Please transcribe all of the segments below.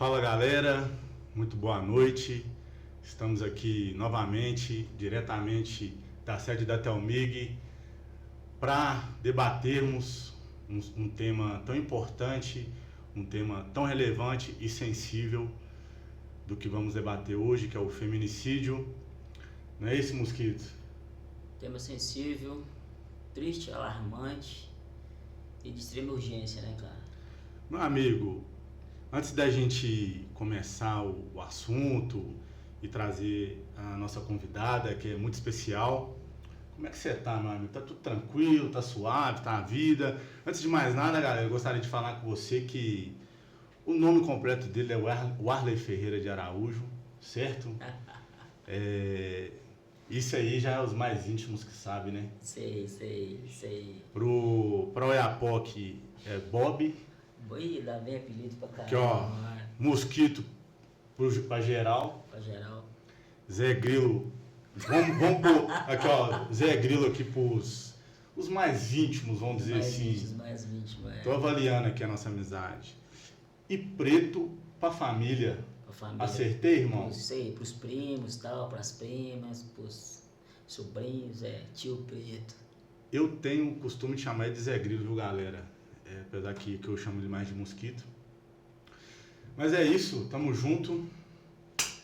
Fala galera, muito boa noite. Estamos aqui novamente, diretamente da sede da Telmig, para debatermos um tema tão importante, um tema tão relevante e sensível do que vamos debater hoje, que é o feminicídio. Não é isso, Mosquito? Tema sensível, triste, alarmante e de extrema urgência, né, cara? Meu amigo, antes da gente começar o assunto e trazer a nossa convidada, que é muito especial, como é que você tá, meu amigo? Tá tudo tranquilo, tá suave, tá a vida? Antes de mais nada, galera, eu gostaria de falar com você que o nome completo dele é Warley Ferreira de Araújo, certo? Isso aí já é os mais íntimos que sabem, né? Sei. Pra Oiapoque é Bob, Boi, dá bem apelido pra que ó, caramba, mano. Mosquito pra geral, Pra geral. Zé Grilo, vamos pôr aqui ó, Zé Grilo aqui pros os mais íntimos, vamos dizer assim. Mais íntimos, Tô avaliando aqui a nossa amizade. E Preto pra família. Pra família. Acertei, irmão? Sei, pros primos, tal, pras primas, pros sobrinhos, tio Preto. Eu tenho o costume de chamar ele de Zé Grilo, viu, galera? Apesar que eu chamo ele mais de Mosquito. Mas é isso, tamo junto.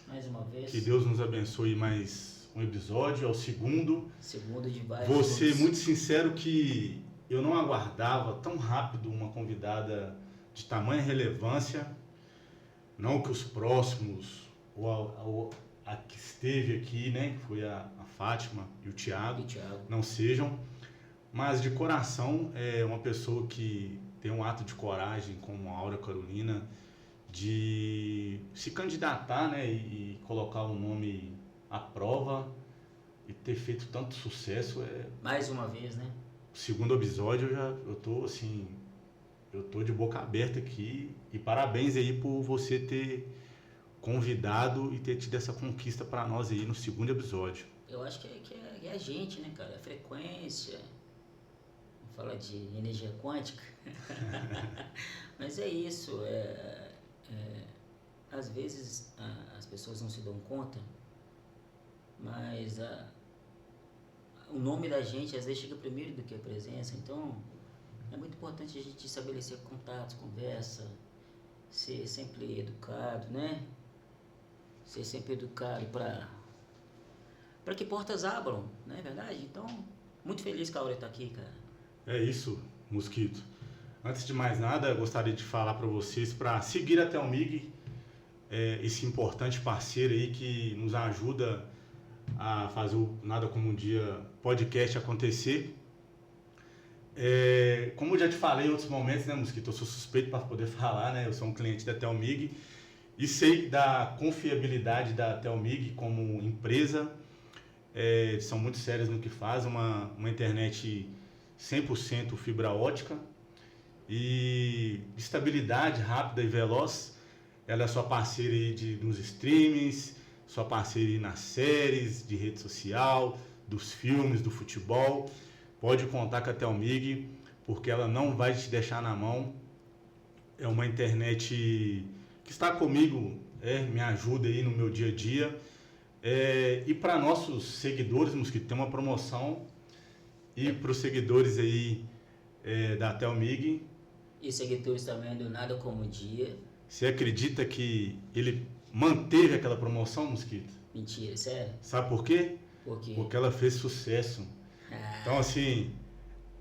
Mais uma vez. Que Deus nos abençoe mais um episódio, é o segundo. Segundo de vários. Vou ser muito sincero que eu não aguardava tão rápido uma convidada de tamanha relevância. Não que os próximos, ou a que esteve aqui, né, que foi a Fátima e o Thiago, não sejam. Mas de coração é uma pessoa que tem um ato de coragem, como a Aura Carolina, de se candidatar, né, e colocar o nome à prova e ter feito tanto sucesso. Mais uma vez, né? O segundo episódio eu tô de boca aberta aqui e parabéns aí por você ter convidado e ter tido essa conquista para nós aí no segundo episódio. Eu acho que é a gente, né, cara? É frequência. Fala de energia quântica. Mas é isso. Às vezes as pessoas não se dão conta, mas o nome da gente às vezes chega primeiro do que a presença. Então é muito importante a gente estabelecer contatos, conversa, ser sempre educado, né? Ser sempre educado para que portas abram, não é verdade? Então, muito feliz que a Aura está aqui, cara. É isso, Mosquito. Antes de mais nada, eu gostaria de falar para vocês para seguir a Telmig, esse importante parceiro aí que nos ajuda a fazer o Nada Como Um Dia podcast acontecer. Como eu já te falei em outros momentos, né, Mosquito, eu sou suspeito para poder falar, né? Eu sou um cliente da Telmig e sei da confiabilidade da Telmig como empresa. São muito sérios no que fazem, uma internet 100% fibra ótica e estabilidade rápida e veloz. Ela é sua parceira aí nos streamings, sua parceira aí nas séries, de rede social, dos filmes, do futebol. Pode contar com a Telmig, porque ela não vai te deixar na mão. É uma internet que está comigo, me ajuda aí no meu dia a dia. E para nossos seguidores, Mosquito, tem uma promoção. E para os seguidores aí da Telmig. E seguidores também do Nada Como Um Dia. Você acredita que ele manteve aquela promoção, Mosquito? Mentira, sério? Sabe por quê? Por quê? Porque ela fez sucesso. Então, assim,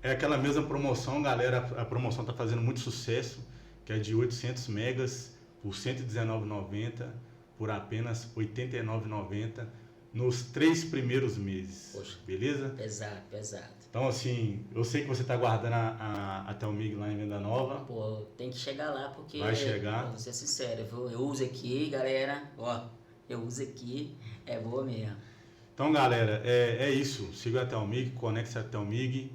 é aquela mesma promoção, galera. A promoção está fazendo muito sucesso, que é de 800 megas por R$ 119,90, por apenas R$ 89,90 nos 3 primeiros meses. Poxa, beleza? Pesado. Então, assim, eu sei que você está guardando a Telmig lá em Venda Nova. Pô, tem que chegar lá porque... Vai chegar. Vou ser sincero, eu uso aqui, galera, eu uso aqui, é boa mesmo. Então, galera, é isso. Siga a Telmig, conecte-se a Telmig,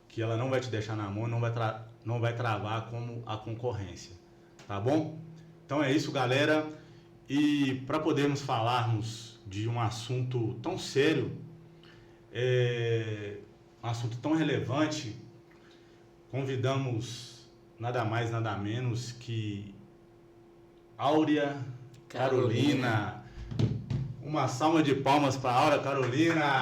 que ela não vai te deixar na mão, não vai travar como a concorrência. Tá bom? Então é isso, galera. E para podermos falarmos de um assunto tão sério, um assunto tão relevante, convidamos nada mais, nada menos que Áurea Carolina. Uma salva de palmas para Áurea Carolina.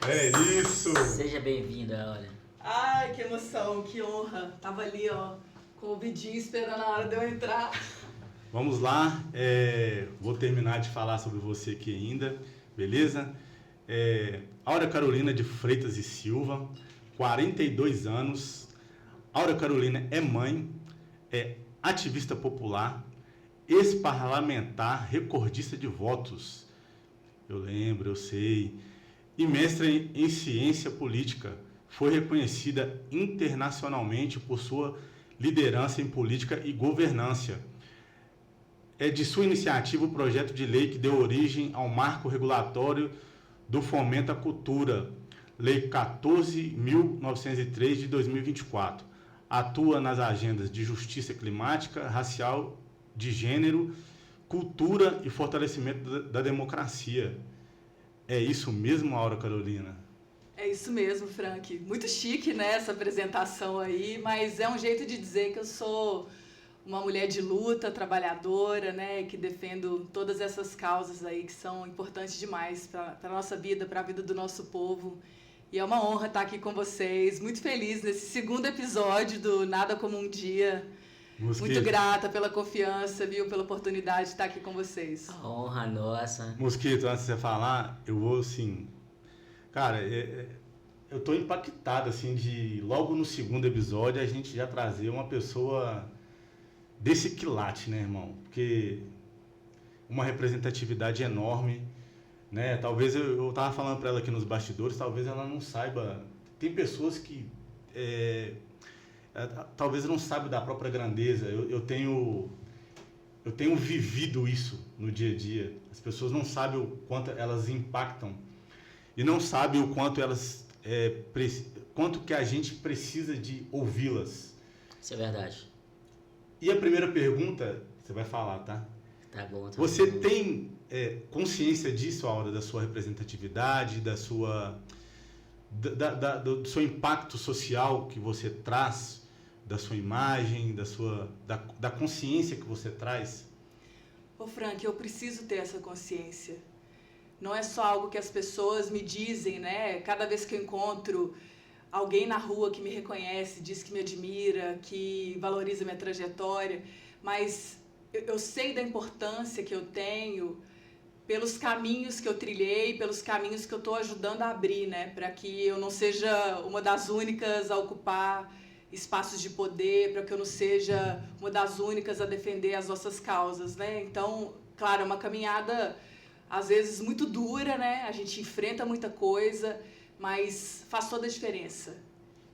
É isso. Seja bem-vinda, Áurea. Ai, que emoção, que honra. Tava ali, ó, com o vidinho esperando a hora de eu entrar. Vamos lá, vou terminar de falar sobre você aqui ainda, beleza? Áurea Carolina de Freitas e Silva, 42 anos. Áurea Carolina é mãe, é ativista popular, ex-parlamentar, recordista de votos. Eu lembro, eu sei. E mestre em ciência política. Foi reconhecida internacionalmente por sua liderança em política e governança. É de sua iniciativa o projeto de lei que deu origem ao marco regulatório do fomento à cultura, Lei 14.903 de 2024. Atua nas agendas de justiça climática, racial, de gênero, cultura e fortalecimento da democracia. É isso mesmo, Áurea Carolina? É isso mesmo, Frank. Muito chique, né, essa apresentação aí, mas é um jeito de dizer que eu sou uma mulher de luta, trabalhadora, né, que defendo todas essas causas aí que são importantes demais para a nossa vida, para a vida do nosso povo. E é uma honra estar aqui com vocês, muito feliz nesse segundo episódio do Nada Como Um Dia. Mosquito. Muito grata pela confiança, viu, pela oportunidade de estar aqui com vocês. A honra nossa. Mosquito, antes de você falar, eu vou assim... Cara, eu tô impactado, assim, de logo no segundo episódio a gente já trazer uma pessoa desse quilate, né, irmão? Porque uma representatividade enorme, né? Talvez eu tava falando para ela aqui nos bastidores, talvez ela não saiba. Tem pessoas que talvez não saibam da própria grandeza. Eu tenho vivido isso no dia a dia. As pessoas não sabem o quanto elas impactam e não sabem o quanto elas quanto que a gente precisa de ouvi-las. Isso é verdade. E a primeira pergunta, você vai falar, tá? Tá bom. Tá Você bom. tem consciência disso, Áurea, da sua representatividade, do seu impacto social que você traz, da sua imagem, da consciência que você traz? Ô Frank, eu preciso ter essa consciência. Não é só algo que as pessoas me dizem, né? Cada vez que eu encontro alguém na rua que me reconhece, diz que me admira, que valoriza minha trajetória, mas eu sei da importância que eu tenho pelos caminhos que eu trilhei, pelos caminhos que eu estou ajudando a abrir, né? Para que eu não seja uma das únicas a ocupar espaços de poder, para que eu não seja uma das únicas a defender as nossas causas, né? Então, claro, é uma caminhada às vezes muito dura, né? A gente enfrenta muita coisa, mas faz toda a diferença.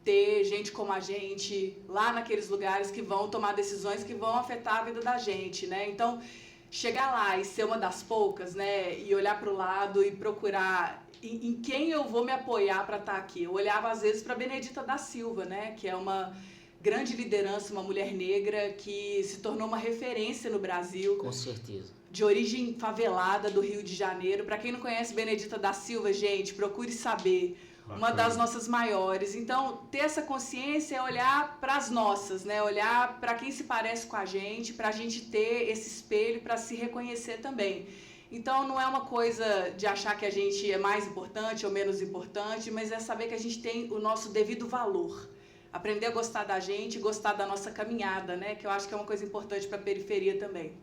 Ter gente como a gente lá naqueles lugares que vão tomar decisões que vão afetar a vida da gente, né? Então, chegar lá e ser uma das poucas, né? E olhar para o lado e procurar em quem eu vou me apoiar para estar aqui. Eu olhava às vezes para Benedita da Silva, né? Que é uma grande liderança, uma mulher negra que se tornou uma referência no Brasil. Com certeza. De origem favelada do Rio de Janeiro. Para quem não conhece Benedita da Silva, gente, procure saber. Uma das nossas maiores. Então, ter essa consciência é olhar para as nossas, né? Olhar para quem se parece com a gente, para a gente ter esse espelho, para se reconhecer também. Então, não é uma coisa de achar que a gente é mais importante ou menos importante, mas é saber que a gente tem o nosso devido valor. Aprender a gostar da gente, gostar da nossa caminhada, né? Que eu acho que é uma coisa importante para a periferia também.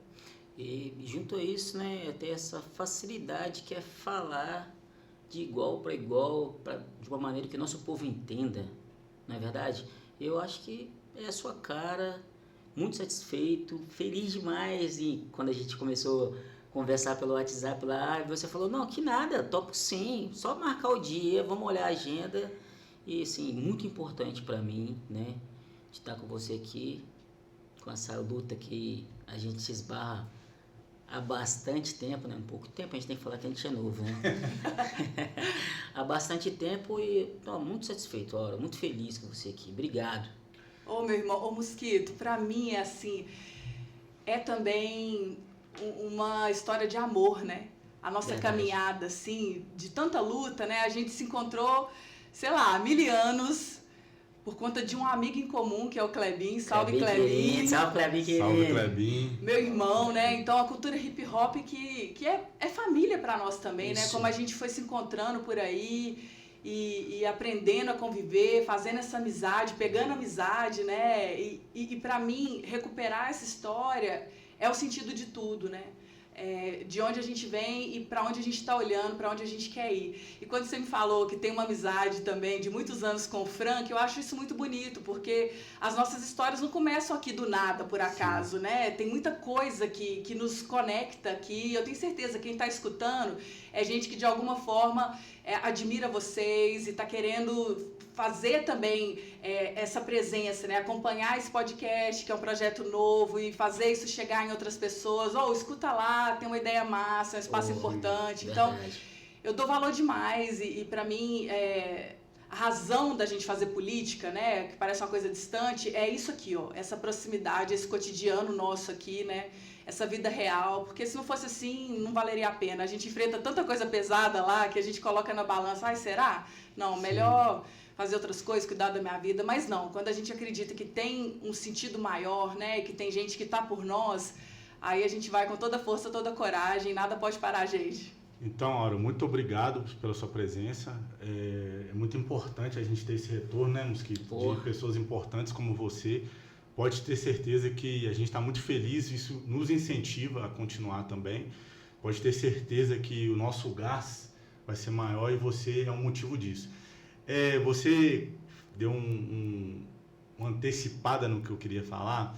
E junto a isso, né, é ter essa facilidade que é falar de igual para igual, de uma maneira que nosso povo entenda, não é verdade? Eu acho que é a sua cara, muito satisfeito, feliz demais. E quando a gente começou a conversar pelo WhatsApp lá, você falou, não, que nada, topo sim, só marcar o dia, vamos olhar a agenda. E assim, muito importante para mim, né, de estar com você aqui, com essa luta que a gente se esbarra há bastante tempo, né? Um pouco tempo, a gente tem que falar que a gente é novo, né? Há bastante tempo e estou muito satisfeito, Áurea, muito feliz com você aqui. Obrigado. Ô, meu irmão, ô, Mosquito, pra mim é assim, é também uma história de amor, né? A nossa caminhada, assim, de tanta luta, né? A gente se encontrou, sei lá, há 1000 anos, por conta de um amigo em comum, que é o Clebinho. Salve, Clebinho Clebinho. querido, salve, Clebinho querido. Salve, Clebinho. Meu irmão, né? Então a cultura hip hop que é família para nós também, né? Isso. Como a gente foi se encontrando por aí e aprendendo a conviver, fazendo essa amizade, pegando amizade, né? E para mim, recuperar essa história é o sentido de tudo, né? De onde a gente vem e para onde a gente está olhando, para onde a gente quer ir. E quando você me falou que tem uma amizade também de muitos anos com o Frank, eu acho isso muito bonito, porque as nossas histórias não começam aqui do nada, por acaso, né? Tem muita coisa que nos conecta aqui. Eu tenho certeza que quem está escutando é gente que de alguma forma admira vocês e está querendo fazer também essa presença, né? Acompanhar esse podcast, que é um projeto novo, e fazer isso chegar em outras pessoas. Escuta lá, tem uma ideia massa, é um espaço importante. Verdade. Então, eu dou valor demais e para mim, a razão da gente fazer política, né? Que parece uma coisa distante, é isso aqui, essa proximidade, esse cotidiano nosso aqui, né? Essa vida real, porque se não fosse assim, não valeria a pena. A gente enfrenta tanta coisa pesada lá que a gente coloca na balança. Ai, será? Não, melhor fazer outras coisas, cuidar da minha vida. Mas não, quando a gente acredita que tem um sentido maior, né, que tem gente que está por nós, aí a gente vai com toda a força, toda a coragem, nada pode parar a gente. Então, Aura, muito obrigado pela sua presença. É muito importante a gente ter esse retorno, né, Mosquito? De pessoas importantes como você. Pode ter certeza que a gente está muito feliz, isso nos incentiva a continuar também. Pode ter certeza que o nosso gás vai ser maior e você é um motivo disso. Você deu uma antecipada no que eu queria falar,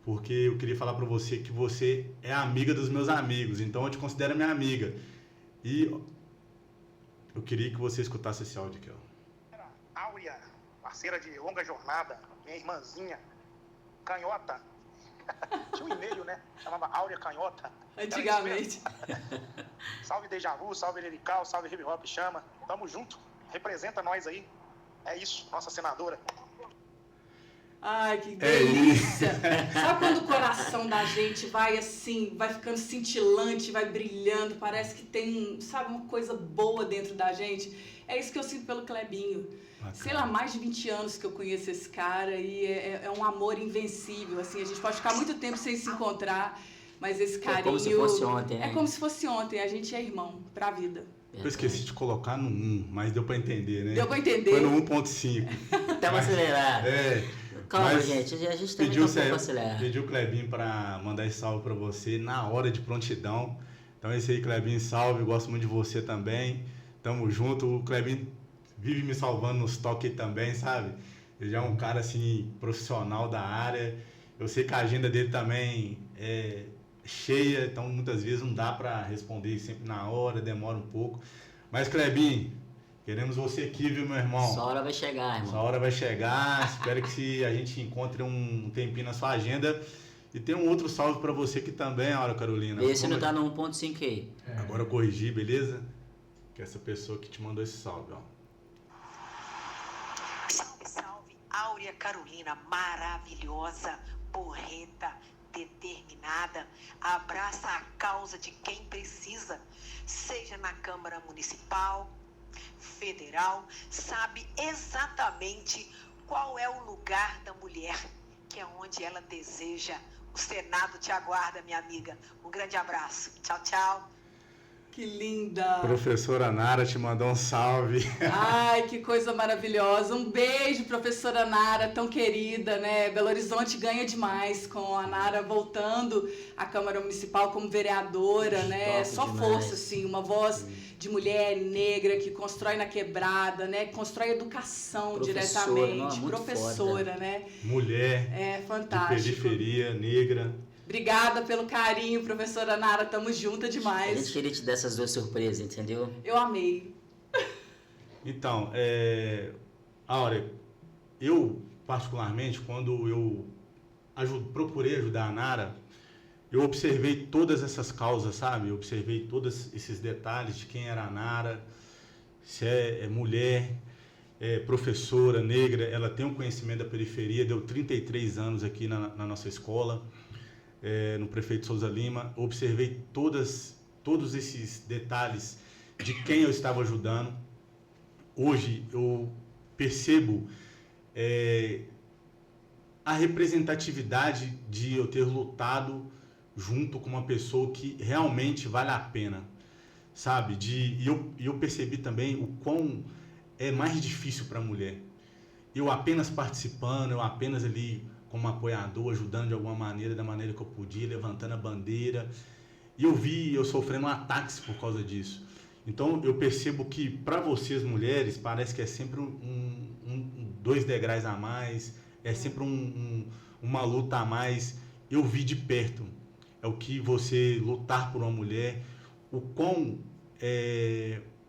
porque eu queria falar para você que você é amiga dos meus amigos, então eu te considero minha amiga. E eu queria que você escutasse esse áudio aqui, ó. Áurea, parceira de longa jornada, minha irmãzinha, canhota. Tinha um e-mail, né? Chamava Áurea Canhota. Antigamente. Salve Deja Vu, salve Lirical, salve Hip Hop Chama. Tamo junto. Representa nós aí. É isso, nossa senadora. Ai, que delícia! Sabe quando o coração da gente vai assim, vai ficando cintilante, vai brilhando, parece que tem, sabe, uma coisa boa dentro da gente? É isso que eu sinto pelo Clebinho. Bacana. Sei lá, mais de 20 anos que eu conheço esse cara e é um amor invencível, assim, a gente pode ficar muito tempo sem se encontrar, mas esse carinho... É como se fosse ontem, né? É como se fosse ontem, a gente é irmão, pra vida. Eu esqueci de colocar no 1, mas deu pra entender, né? Deu pra entender. Foi no 1.5. Tava acelerado. Calma, gente, a gente também tá um pouco acelerado. Pediu o Clebinho pra mandar esse salve pra você na hora de prontidão. Então é isso aí, Clebinho, salve, eu gosto muito de você também. Tamo junto, o Clebinho vive me salvando nos toques também, sabe? Ele já é um cara, assim, profissional da área. Eu sei que a agenda dele também é cheia, então muitas vezes não dá pra responder sempre na hora, demora um pouco. Mas, Clebinho, queremos você aqui, viu, meu irmão? Sua hora vai chegar, irmão. Sua hora vai chegar. Espero que a gente encontre um tempinho na sua agenda. E tem um outro salve pra você aqui também, Aura Carolina. Esse não tá no 1.5 aí. Agora eu corrigi, beleza? Que é essa pessoa que te mandou esse salve, ó. Salve, salve, Áurea Carolina, maravilhosa, porreta, determinada, abraça a causa de quem precisa, seja na Câmara Municipal, Federal, sabe exatamente qual é o lugar da mulher, que é onde ela deseja. O Senado te aguarda, minha amiga. Um grande abraço. Tchau, tchau. Que linda! Professora Nara te mandou um salve. Ai, que coisa maravilhosa. Um beijo, professora Nara, tão querida, né? Belo Horizonte ganha demais com a Nara voltando à Câmara Municipal como vereadora, né? Só demais. Força, assim, uma voz de mulher negra que constrói na quebrada, né? Que constrói educação diretamente. Professora, né? Mulher. É fantástico. De periferia, negra. Obrigada pelo carinho, professora Nara, tamo junta demais. A gente queria te dar essas duas surpresas, entendeu? Eu amei. Então, Áurea, eu particularmente, quando eu procurei ajudar a Nara, eu observei todas essas causas, sabe? Eu observei todos esses detalhes de quem era a Nara, se é mulher, professora, negra, ela tem um conhecimento da periferia, deu 33 anos aqui na nossa escola. No Prefeito Souza Lima, observei todos esses detalhes de quem eu estava ajudando. Hoje eu percebo a representatividade de eu ter lutado junto com uma pessoa que realmente vale a pena, sabe? E eu percebi também o quão é mais difícil para a mulher. Eu apenas participando, eu apenas ali como apoiador, ajudando de alguma maneira, da maneira que eu podia, levantando a bandeira. E eu vi eu sofrendo ataques por causa disso. Então eu percebo que para vocês mulheres parece que é sempre 2 degraus a mais, é sempre uma luta a mais. Eu vi de perto, é o que você lutar por uma mulher, o quão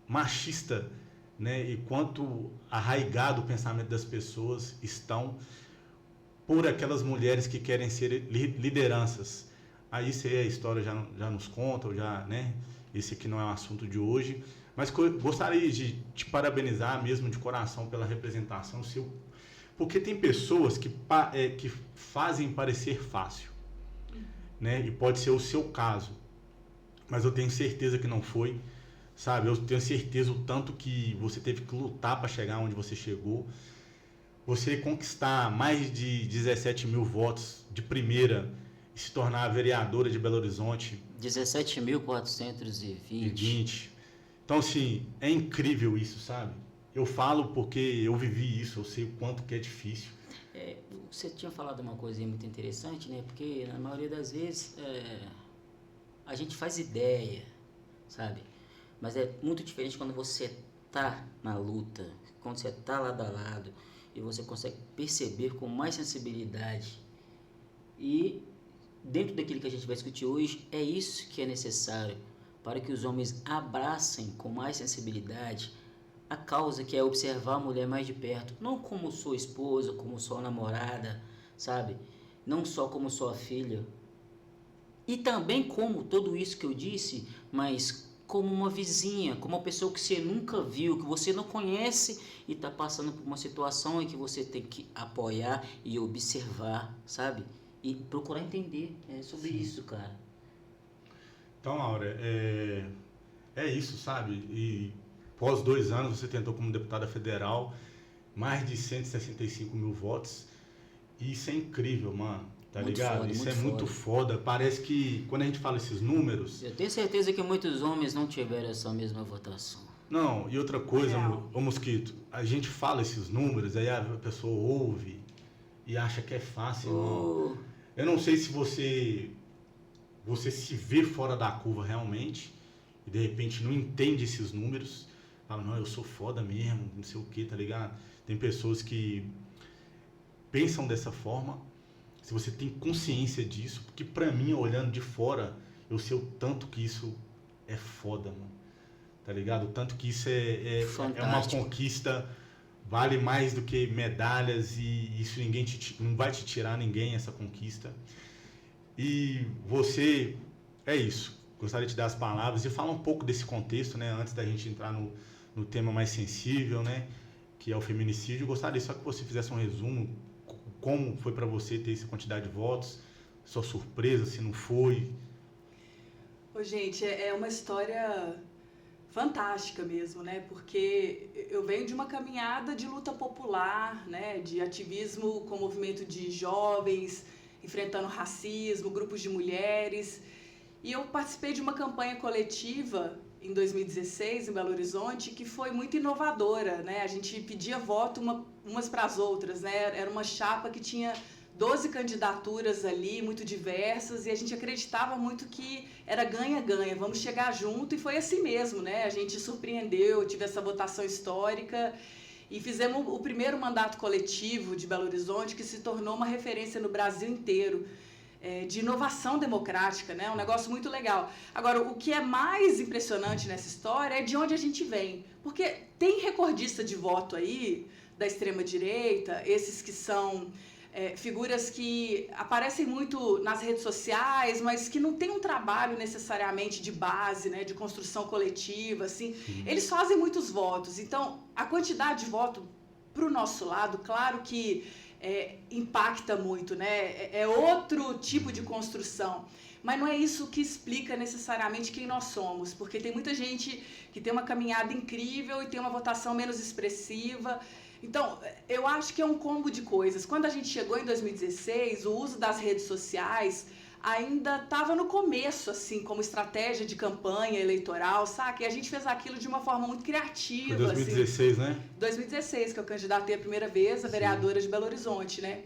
machista, né, e quanto arraigado o pensamento das pessoas estão por aquelas mulheres que querem ser lideranças. Aí isso aí a história já nos conta, né? Esse aqui não é o assunto de hoje, mas gostaria de te parabenizar mesmo de coração pela representação seu, porque tem pessoas que fazem parecer fácil, né? E pode ser o seu caso, mas eu tenho certeza que não foi, sabe? Eu tenho certeza o tanto que você teve que lutar para chegar onde você chegou. Você conquistar mais de 17 mil votos de primeira e se tornar vereadora de Belo Horizonte. 17.420. Então, assim, é incrível isso, sabe? Eu falo porque eu vivi isso, eu sei o quanto que é difícil. Você tinha falado uma coisa aí muito interessante, né? Porque na maioria das vezes a gente faz ideia, sabe? Mas é muito diferente quando você tá na luta, quando você tá lado a lado e você consegue perceber com mais sensibilidade. E dentro daquilo que a gente vai discutir hoje, é isso que é necessário para que os homens abracem com mais sensibilidade a causa, que é observar a mulher mais de perto, não como sua esposa, como sua namorada, sabe? Não só como sua filha. E também como tudo isso que eu disse, mas como uma vizinha, como uma pessoa que você nunca viu, que você não conhece e está passando por uma situação em que você tem que apoiar e observar, sabe? E procurar entender sobre isso, cara. Então, Laura, é isso, sabe? E após 2 anos você tentou como deputada federal, mais de 165 mil votos. E isso é incrível, mano. Tá Muito ligado? foda, Isso muito é muito foda. Parece que quando a gente fala esses números... Eu tenho certeza que muitos homens não tiveram essa mesma votação. Não, e outra coisa, ô Mosquito, a gente fala esses números, aí a pessoa ouve e acha que é fácil. Não. Eu não sei se você se vê fora da curva realmente e de repente não entende esses números. Fala, não, eu sou foda mesmo, não sei o que, tá ligado? Tem pessoas que pensam dessa forma. Se você tem consciência disso, porque pra mim, olhando de fora, eu sei o tanto que isso é foda, mano. Tá ligado? O tanto que isso é uma conquista, vale mais do que medalhas e isso não vai te tirar ninguém, essa conquista. E você, é isso. Gostaria de te dar as palavras e falar um pouco desse contexto, né? Antes da gente entrar no tema mais sensível, né? Que é o feminicídio. Eu gostaria só que você fizesse um resumo. Como foi para você ter essa quantidade de votos? Sua surpresa, se não foi? Gente, é uma história fantástica mesmo, né? Porque eu venho de uma caminhada de luta popular, né? De ativismo com movimento de jovens, enfrentando racismo, grupos de mulheres. E eu participei de uma campanha coletiva em 2016, em Belo Horizonte, que foi muito inovadora, né? A gente pedia voto umas para as outras, né? Era uma chapa que tinha 12 candidaturas ali, muito diversas, e a gente acreditava muito que era ganha-ganha, vamos chegar junto, e foi assim mesmo, né? A gente surpreendeu, tive essa votação histórica, e fizemos o primeiro mandato coletivo de Belo Horizonte, que se tornou uma referência no Brasil inteiro, de inovação democrática, né? Um negócio muito legal. Agora, o que é mais impressionante nessa história é de onde a gente vem, porque tem recordista de voto aí, da extrema-direita, esses que são figuras que aparecem muito nas redes sociais, mas que não tem um trabalho necessariamente de base, né, de construção coletiva, assim. Eles fazem muitos votos, então a quantidade de voto para o nosso lado, claro que impacta muito, né? É outro tipo de construção, mas não é isso que explica necessariamente quem nós somos, porque tem muita gente que tem uma caminhada incrível e tem uma votação menos expressiva. Então, eu acho que é um combo de coisas. Quando a gente chegou em 2016, o uso das redes sociais ainda estava no começo, assim, como estratégia de campanha eleitoral, sabe? E a gente fez aquilo de uma forma muito criativa. Foi 2016, assim. né? 2016, que eu candidatei a primeira vez a vereadora de Belo Horizonte, né?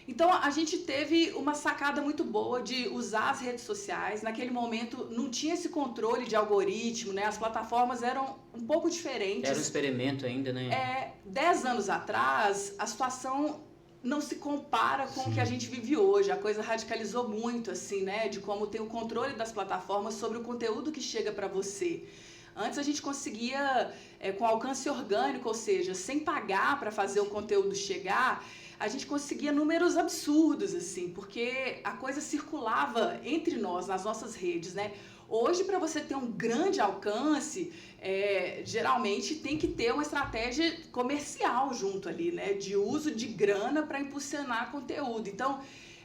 Então, a gente teve uma sacada muito boa de usar as redes sociais. Naquele momento, não tinha esse controle de algoritmo, né? As plataformas eram um pouco diferentes. Era um experimento ainda, né? 10 anos atrás, a situação não se compara com o que a gente vive hoje. A coisa radicalizou muito, assim, né? De como tem o controle das plataformas sobre o conteúdo que chega para você. Antes a gente conseguia, com alcance orgânico, ou seja, sem pagar para fazer o conteúdo chegar, a gente conseguia números absurdos, assim, porque a coisa circulava entre nós, nas nossas redes, né? Hoje, para você ter um grande alcance, geralmente tem que ter uma estratégia comercial junto ali, né? De uso de grana para impulsionar conteúdo. Então,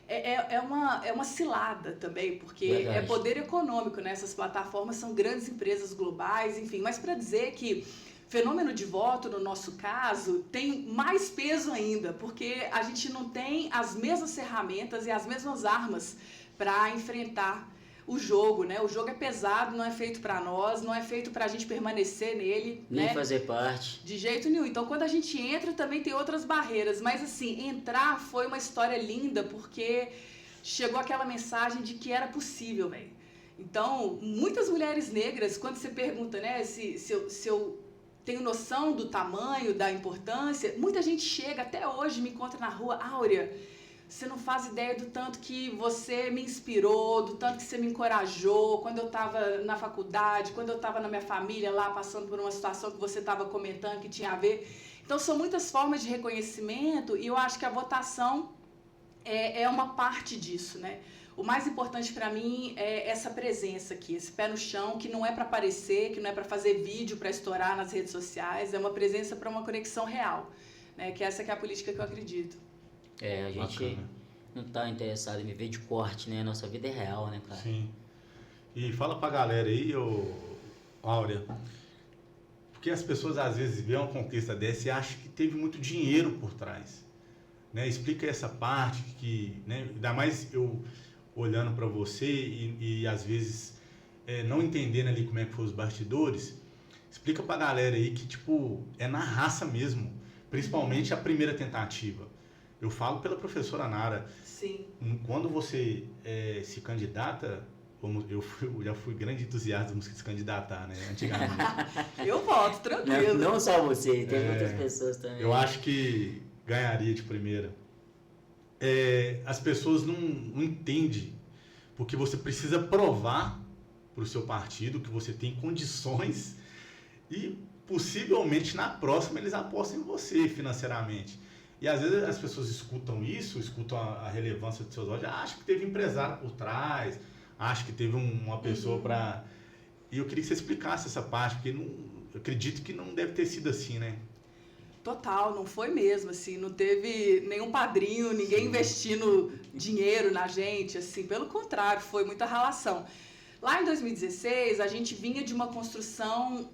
é uma cilada também, porque Verdade. é poder econômico, né? Essas plataformas são grandes empresas globais, enfim. Mas para dizer que fenômeno de voto, no nosso caso, tem mais peso ainda, porque a gente não tem as mesmas ferramentas e as mesmas armas para enfrentar o jogo, né? O jogo é pesado, não é feito para nós, não é feito para a gente permanecer nele, Nem né? fazer parte. De jeito nenhum. Então, quando a gente entra, também tem outras barreiras. Mas, assim, entrar foi uma história linda, porque chegou aquela mensagem de que era possível, velho. Então, muitas mulheres negras, quando você pergunta, né, se eu tenho noção do tamanho, da importância, muita gente chega, até hoje, me encontra na rua, Áurea, você não faz ideia do tanto que você me inspirou, do tanto que você me encorajou, quando eu estava na faculdade, quando eu estava na minha família lá, passando por uma situação que você estava comentando que tinha a ver. Então, são muitas formas de reconhecimento e eu acho que a votação é uma parte disso, né? O mais importante para mim é essa presença aqui, esse pé no chão, que não é para aparecer, que não é para fazer vídeo, para estourar nas redes sociais, é uma presença para uma conexão real, né? Que essa que é a política que eu acredito. A gente Bacana. não tá interessado em viver de corte, né? Nossa vida é real, né, cara? Sim. E fala pra galera aí, Áurea, porque as pessoas às vezes veem uma conquista dessa e acham que teve muito dinheiro por trás, né? Explica essa parte que, né? Ainda mais eu olhando para você e às vezes não entendendo ali como é que foi os bastidores. Explica pra galera aí que, tipo, é na raça mesmo, principalmente a primeira tentativa. Eu falo pela professora Nara. Sim. Quando você se candidata, eu já fui grande entusiasta de se candidatar, né, antigamente. Eu voto, tranquilo. Não só você, tem outras pessoas também. Eu acho que ganharia de primeira. As pessoas não entendem, porque você precisa provar para o seu partido que você tem condições e possivelmente na próxima eles apostam em você financeiramente. E às vezes as pessoas escutam isso, escutam a relevância dos seus olhos, acham que teve empresário por trás, acham que teve uma pessoa para... E eu queria que você explicasse essa parte, porque eu acredito que não deve ter sido assim, né? Total, não foi mesmo, assim, não teve nenhum padrinho, ninguém investindo dinheiro na gente, assim, pelo contrário, foi muita ralação. Lá em 2016, a gente vinha de uma construção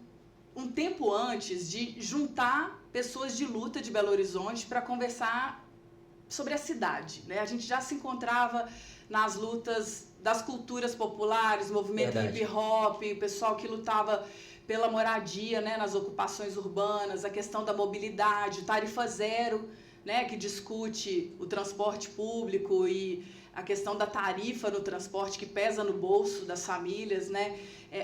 um tempo antes de juntar pessoas de luta de Belo Horizonte para conversar sobre a cidade, né? A gente já se encontrava nas lutas das culturas populares, movimento hip hop, o pessoal que lutava pela moradia, né, nas ocupações urbanas, a questão da mobilidade, o Tarifa Zero, né, que discute o transporte público e a questão da tarifa no transporte que pesa no bolso das famílias, né?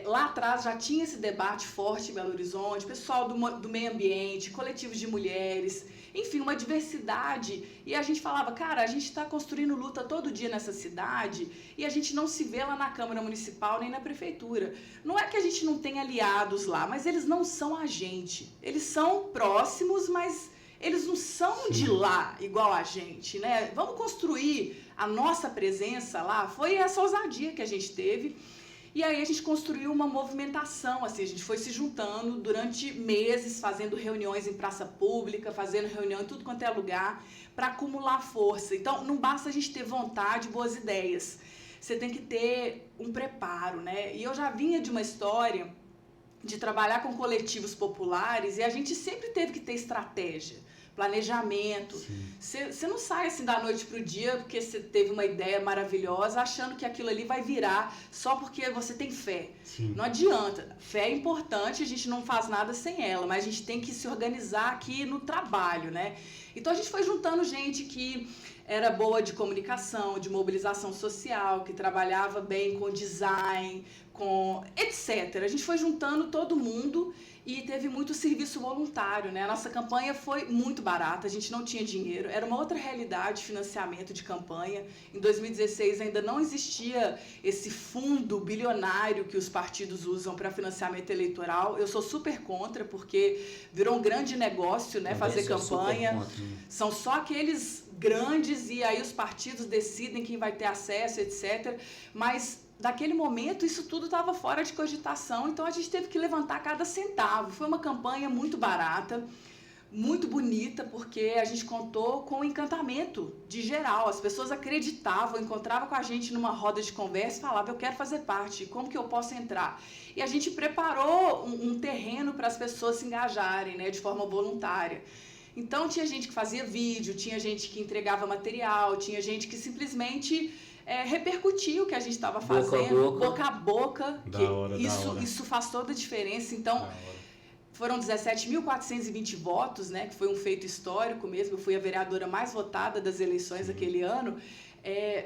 Lá atrás já tinha esse debate forte em Belo Horizonte, pessoal do meio ambiente, coletivos de mulheres, enfim, uma diversidade. E a gente falava, cara, a gente está construindo luta todo dia nessa cidade e a gente não se vê lá na Câmara Municipal nem na Prefeitura. Não é que a gente não tem aliados lá, mas eles não são a gente. Eles são próximos, mas eles não são de lá igual a gente, né? Vamos construir a nossa presença lá. Foi essa ousadia que a gente teve. E aí a gente construiu uma movimentação, assim, a gente foi se juntando durante meses, fazendo reuniões em praça pública, fazendo reunião em tudo quanto é lugar, para acumular força. Então, não basta a gente ter vontade, boas ideias. Você tem que ter um preparo, né? E eu já vinha de uma história de trabalhar com coletivos populares e a gente sempre teve que ter estratégia planejamento. Você não sai assim da noite pro dia porque você teve uma ideia maravilhosa achando que aquilo ali vai virar só porque você tem fé. Sim. Não adianta. Fé é importante, a gente não faz nada sem ela, mas a gente tem que se organizar aqui no trabalho, né? Então a gente foi juntando gente que era boa de comunicação, de mobilização social, que trabalhava bem com design, com etc. A gente foi juntando todo mundo e teve muito serviço voluntário, né? A nossa campanha foi muito barata, a gente não tinha dinheiro, era uma outra realidade de financiamento de campanha. Em 2016 ainda não existia esse fundo bilionário que os partidos usam para financiamento eleitoral. Eu sou super contra, porque virou um grande negócio, né? Fazer campanha. São só aqueles grandes e aí os partidos decidem quem vai ter acesso, etc. Mas naquele momento isso tudo estava fora de cogitação, então a gente teve que levantar cada centavo. Foi uma campanha muito barata, muito bonita, porque a gente contou com o encantamento de geral. As pessoas acreditavam, encontravam com a gente numa roda de conversa e falavam: eu quero fazer parte, como que eu posso entrar? E a gente preparou um terreno para as pessoas se engajarem, né, de forma voluntária. Então tinha gente que fazia vídeo, tinha gente que entregava material, tinha gente que simplesmente repercutia o que a gente estava fazendo, boca a boca. Isso faz toda a diferença. Então, foram 17.420 votos, né, que foi um feito histórico mesmo. Eu fui a vereadora mais votada das eleições daquele ano.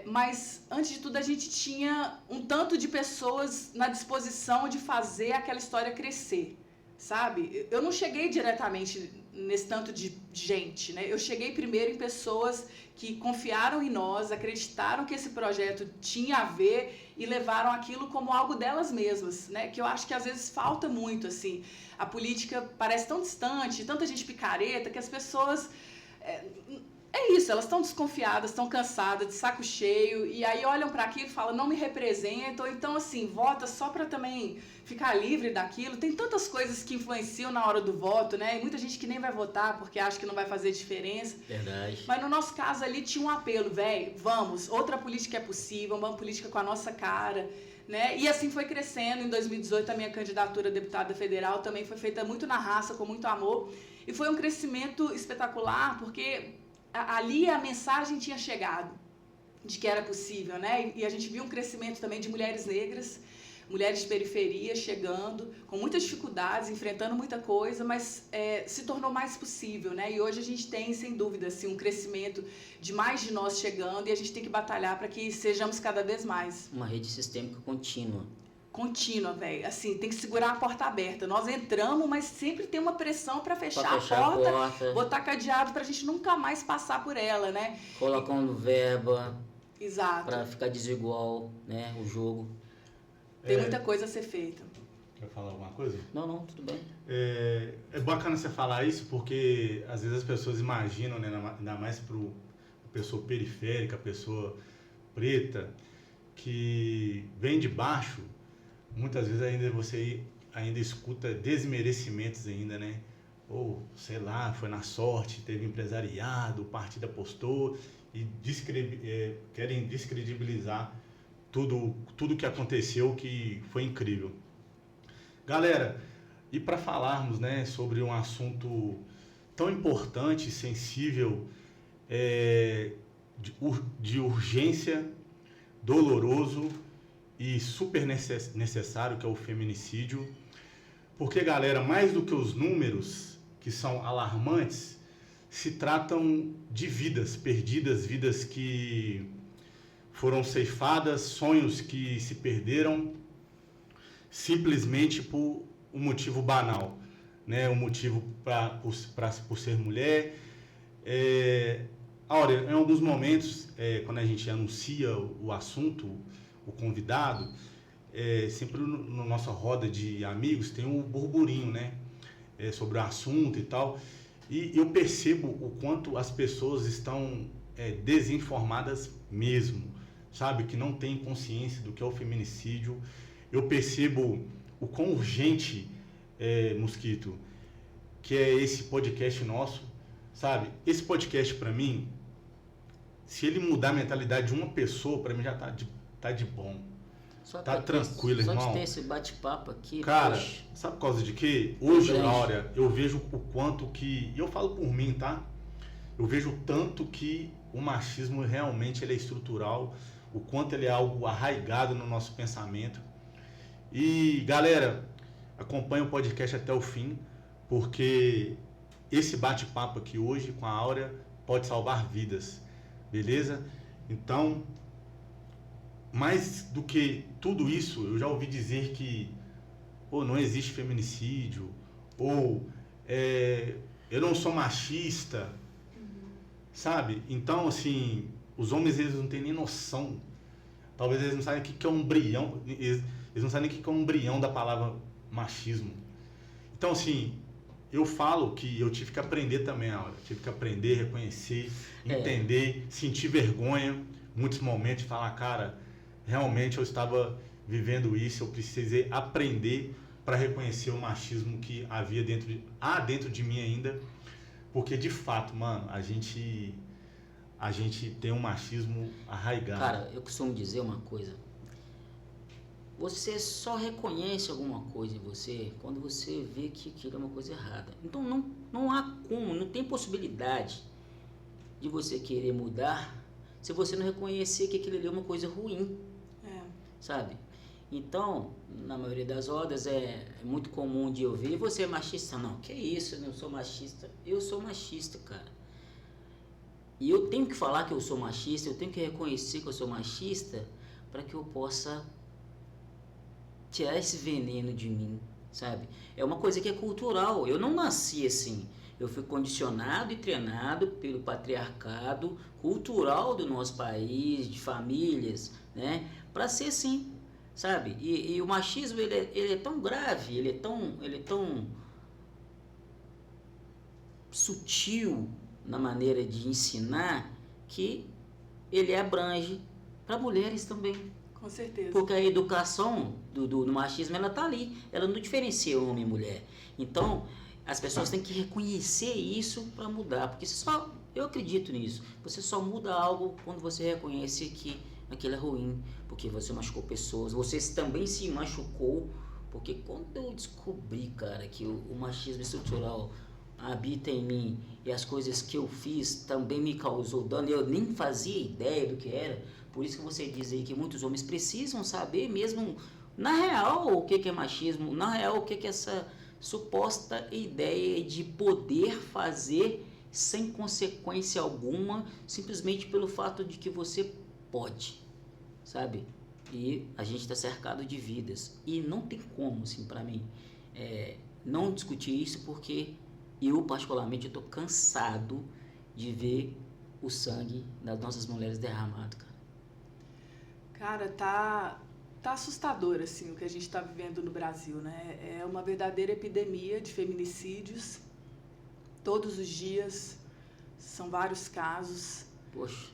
Mas, antes de tudo, a gente tinha um tanto de pessoas na disposição de fazer aquela história crescer, sabe? Eu não cheguei diretamente nesse tanto de gente, né? Eu cheguei primeiro em pessoas que confiaram em nós, acreditaram que esse projeto tinha a ver e levaram aquilo como algo delas mesmas, né? Que eu acho que às vezes falta muito, assim. A política parece tão distante, tanta gente picareta, que as pessoas... É isso, elas estão desconfiadas, estão cansadas, de saco cheio, e aí olham para aquilo e falam: não me representa, ou então assim, vota só para também ficar livre daquilo. Tem tantas coisas que influenciam na hora do voto, né? E muita gente que nem vai votar porque acha que não vai fazer diferença. Verdade. Mas no nosso caso ali tinha um apelo: velho, vamos, outra política é possível, uma política com a nossa cara, né? E assim foi crescendo. Em 2018 a minha candidatura a deputada federal também foi feita muito na raça, com muito amor, e foi um crescimento espetacular, porque ali a mensagem tinha chegado de que era possível, né? E a gente viu um crescimento também de mulheres negras, mulheres de periferia chegando, com muitas dificuldades, enfrentando muita coisa, mas se tornou mais possível, né? E hoje a gente tem, sem dúvida, assim, um crescimento de mais de nós chegando, e a gente tem que batalhar para que sejamos cada vez mais. Uma rede sistêmica contínua. Contínua, velho. Assim, tem que segurar a porta aberta. Nós entramos, mas sempre tem uma pressão para fechar a porta, botar cadeado pra gente nunca mais passar por ela, né? Colocando verba. Exato. Pra ficar desigual, né, o jogo. Tem muita coisa a ser feita. Quer falar alguma coisa? Não, tudo bem. É bacana você falar isso, porque às vezes as pessoas imaginam, né, ainda mais para a pessoa periférica, a pessoa preta, que vem de baixo. Muitas vezes você escuta desmerecimentos ainda, né? Ou, sei lá, foi na sorte, teve empresariado, o partido apostou, e querem descredibilizar tudo que aconteceu, que foi incrível. Galera, e para falarmos, né, sobre um assunto tão importante e sensível, de urgência, doloroso e super necessário, que é o feminicídio. Porque, galera, mais do que os números, que são alarmantes, se tratam de vidas perdidas, vidas que foram ceifadas, sonhos que se perderam simplesmente por um motivo banal, né? Um motivo por ser mulher. Áurea, em alguns momentos, quando a gente anuncia o assunto, o convidado, sempre na nossa roda de amigos tem um burburinho, né? Sobre o assunto e tal. E eu percebo o quanto as pessoas estão desinformadas mesmo, sabe? Que não têm consciência do que é o feminicídio. Eu percebo o quão urgente, Mosquito, que é esse podcast nosso, sabe? Esse podcast, para mim, se ele mudar a mentalidade de uma pessoa, para mim já tá de bom. Tá tranquilo, irmão. Só de ter esse bate-papo aqui. Cara, poxa, sabe por causa de quê? Hoje, Áurea, eu vejo o quanto que... E eu falo por mim, tá? eu vejo tanto que o machismo realmente ele é estrutural, o quanto ele é algo arraigado no nosso pensamento. E, galera, acompanha o podcast até o fim, porque esse bate-papo aqui hoje com a Áurea pode salvar vidas, beleza? Então, mais do que tudo isso, eu já ouvi dizer que não existe feminicídio, ou eu não sou machista, sabe? Então, assim, os homens eles não têm nem noção, talvez eles não sabem o que é um embrião, eles não sabem nem o que é um embrião da palavra machismo. Então, assim, eu falo que eu tive que aprender também, Áurea, tive que aprender, reconhecer, entender, sentir vergonha, muitos momentos, falar, cara, realmente eu estava vivendo isso, eu precisei aprender para reconhecer o machismo que havia dentro de mim ainda, porque de fato, mano, a gente tem um machismo arraigado. Cara, eu costumo dizer uma coisa, você só reconhece alguma coisa em você quando você vê que aquilo é uma coisa errada. Então não há como, não tem possibilidade de você querer mudar se você não reconhecer que aquilo ali é uma coisa ruim, sabe? Então, na maioria das rodas é muito comum de eu ver, você é machista? Não, que isso, eu não sou machista. Eu sou machista, cara. E eu tenho que falar que eu sou machista, eu tenho que reconhecer que eu sou machista para que eu possa tirar esse veneno de mim, sabe? É uma coisa que é cultural, eu não nasci assim. Eu fui condicionado e treinado pelo patriarcado cultural do nosso país, de famílias, né? Para ser assim, sabe? E o machismo ele é tão grave, ele é tão sutil na maneira de ensinar que ele abrange para mulheres também. Com certeza. Porque a educação do machismo ela tá ali, ela não diferencia homem e mulher. Então as pessoas têm que reconhecer isso para mudar, porque eu acredito nisso. Você só muda algo quando você reconhece que aquilo é ruim, porque você machucou pessoas, você também se machucou, porque quando eu descobri, cara, que o machismo estrutural habita em mim e as coisas que eu fiz também me causou dano, eu nem fazia ideia do que era. Por isso que você diz aí que muitos homens precisam saber mesmo, na real, o que é machismo, na real, o que é essa suposta ideia de poder fazer sem consequência alguma, simplesmente pelo fato de que você pode, sabe? E a gente está cercado de vidas. E não tem como, assim, para mim, não discutir isso, porque eu, particularmente, estou cansado de ver o sangue das nossas mulheres derramado, cara. Cara, tá assustador, assim, o que a gente está vivendo no Brasil, né? É uma verdadeira epidemia de feminicídios. Todos os dias, são vários casos. Poxa.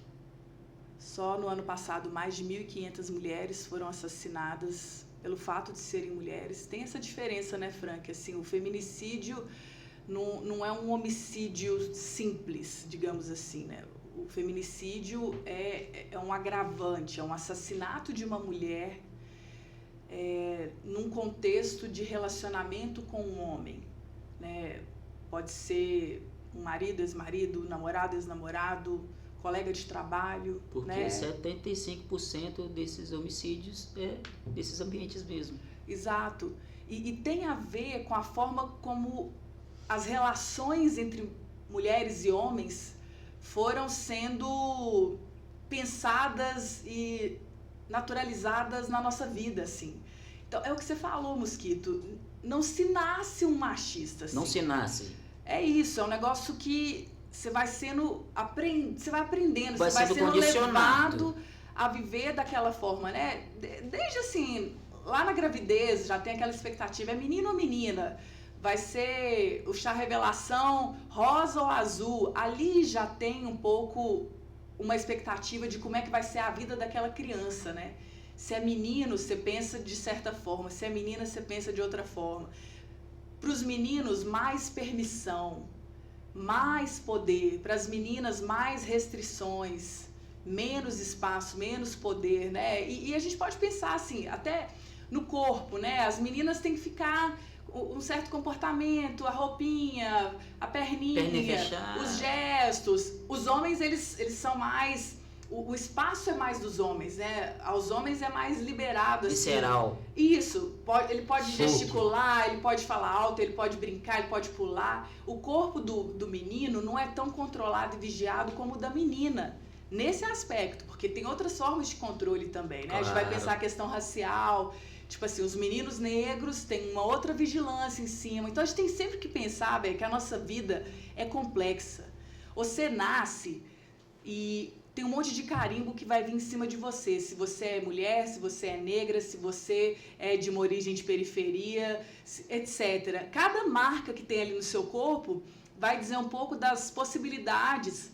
Só no ano passado, mais de 1.500 mulheres foram assassinadas pelo fato de serem mulheres. Tem essa diferença, né, Frank? Assim, o feminicídio não é um homicídio simples, digamos assim, né? O feminicídio é um agravante, é um assassinato de uma mulher num contexto de relacionamento com um homem, né? Pode ser um marido, ex-marido, namorado, ex-namorado, colega de trabalho. Porque, né? 75% desses homicídios é desses ambientes mesmo. Exato. E tem a ver com a forma como as relações entre mulheres e homens foram sendo pensadas e naturalizadas na nossa vida, assim. Então, é o que você falou, Mosquito. Não se nasce um machista, assim. Não se nasce. É isso, é um negócio que você vai você vai aprendendo, Vai você vai sendo condicionado. levado a viver daquela forma, né? Desde assim, lá na gravidez já tem aquela expectativa, é menino ou menina? Vai ser o chá revelação rosa ou azul? Ali já tem um pouco uma expectativa de como é que vai ser a vida daquela criança, né? Se é menino, você pensa de certa forma, se é menina, você pensa de outra forma. Para os meninos, mais permissão, mais poder. Para as meninas, mais restrições, menos espaço, menos poder, né? E a gente pode pensar assim, até no corpo, né? As meninas têm que ficar um certo comportamento, a roupinha, a perninha, os gestos. Os homens, eles são mais... O espaço é mais dos homens, né? Aos homens é mais liberado. Assim. Visceral. Isso. Ele pode gesticular, ele pode falar alto, ele pode brincar, ele pode pular. O corpo do menino não é tão controlado e vigiado como o da menina. Nesse aspecto, porque tem outras formas de controle também, né? Claro. A gente vai pensar a questão racial, tipo assim, os meninos negros têm uma outra vigilância em cima. Então a gente tem sempre que pensar, que a nossa vida é complexa. Você nasce e tem um monte de carimbo que vai vir em cima de você. Se você é mulher, se você é negra, se você é de uma origem de periferia, etc. Cada marca que tem ali no seu corpo vai dizer um pouco das possibilidades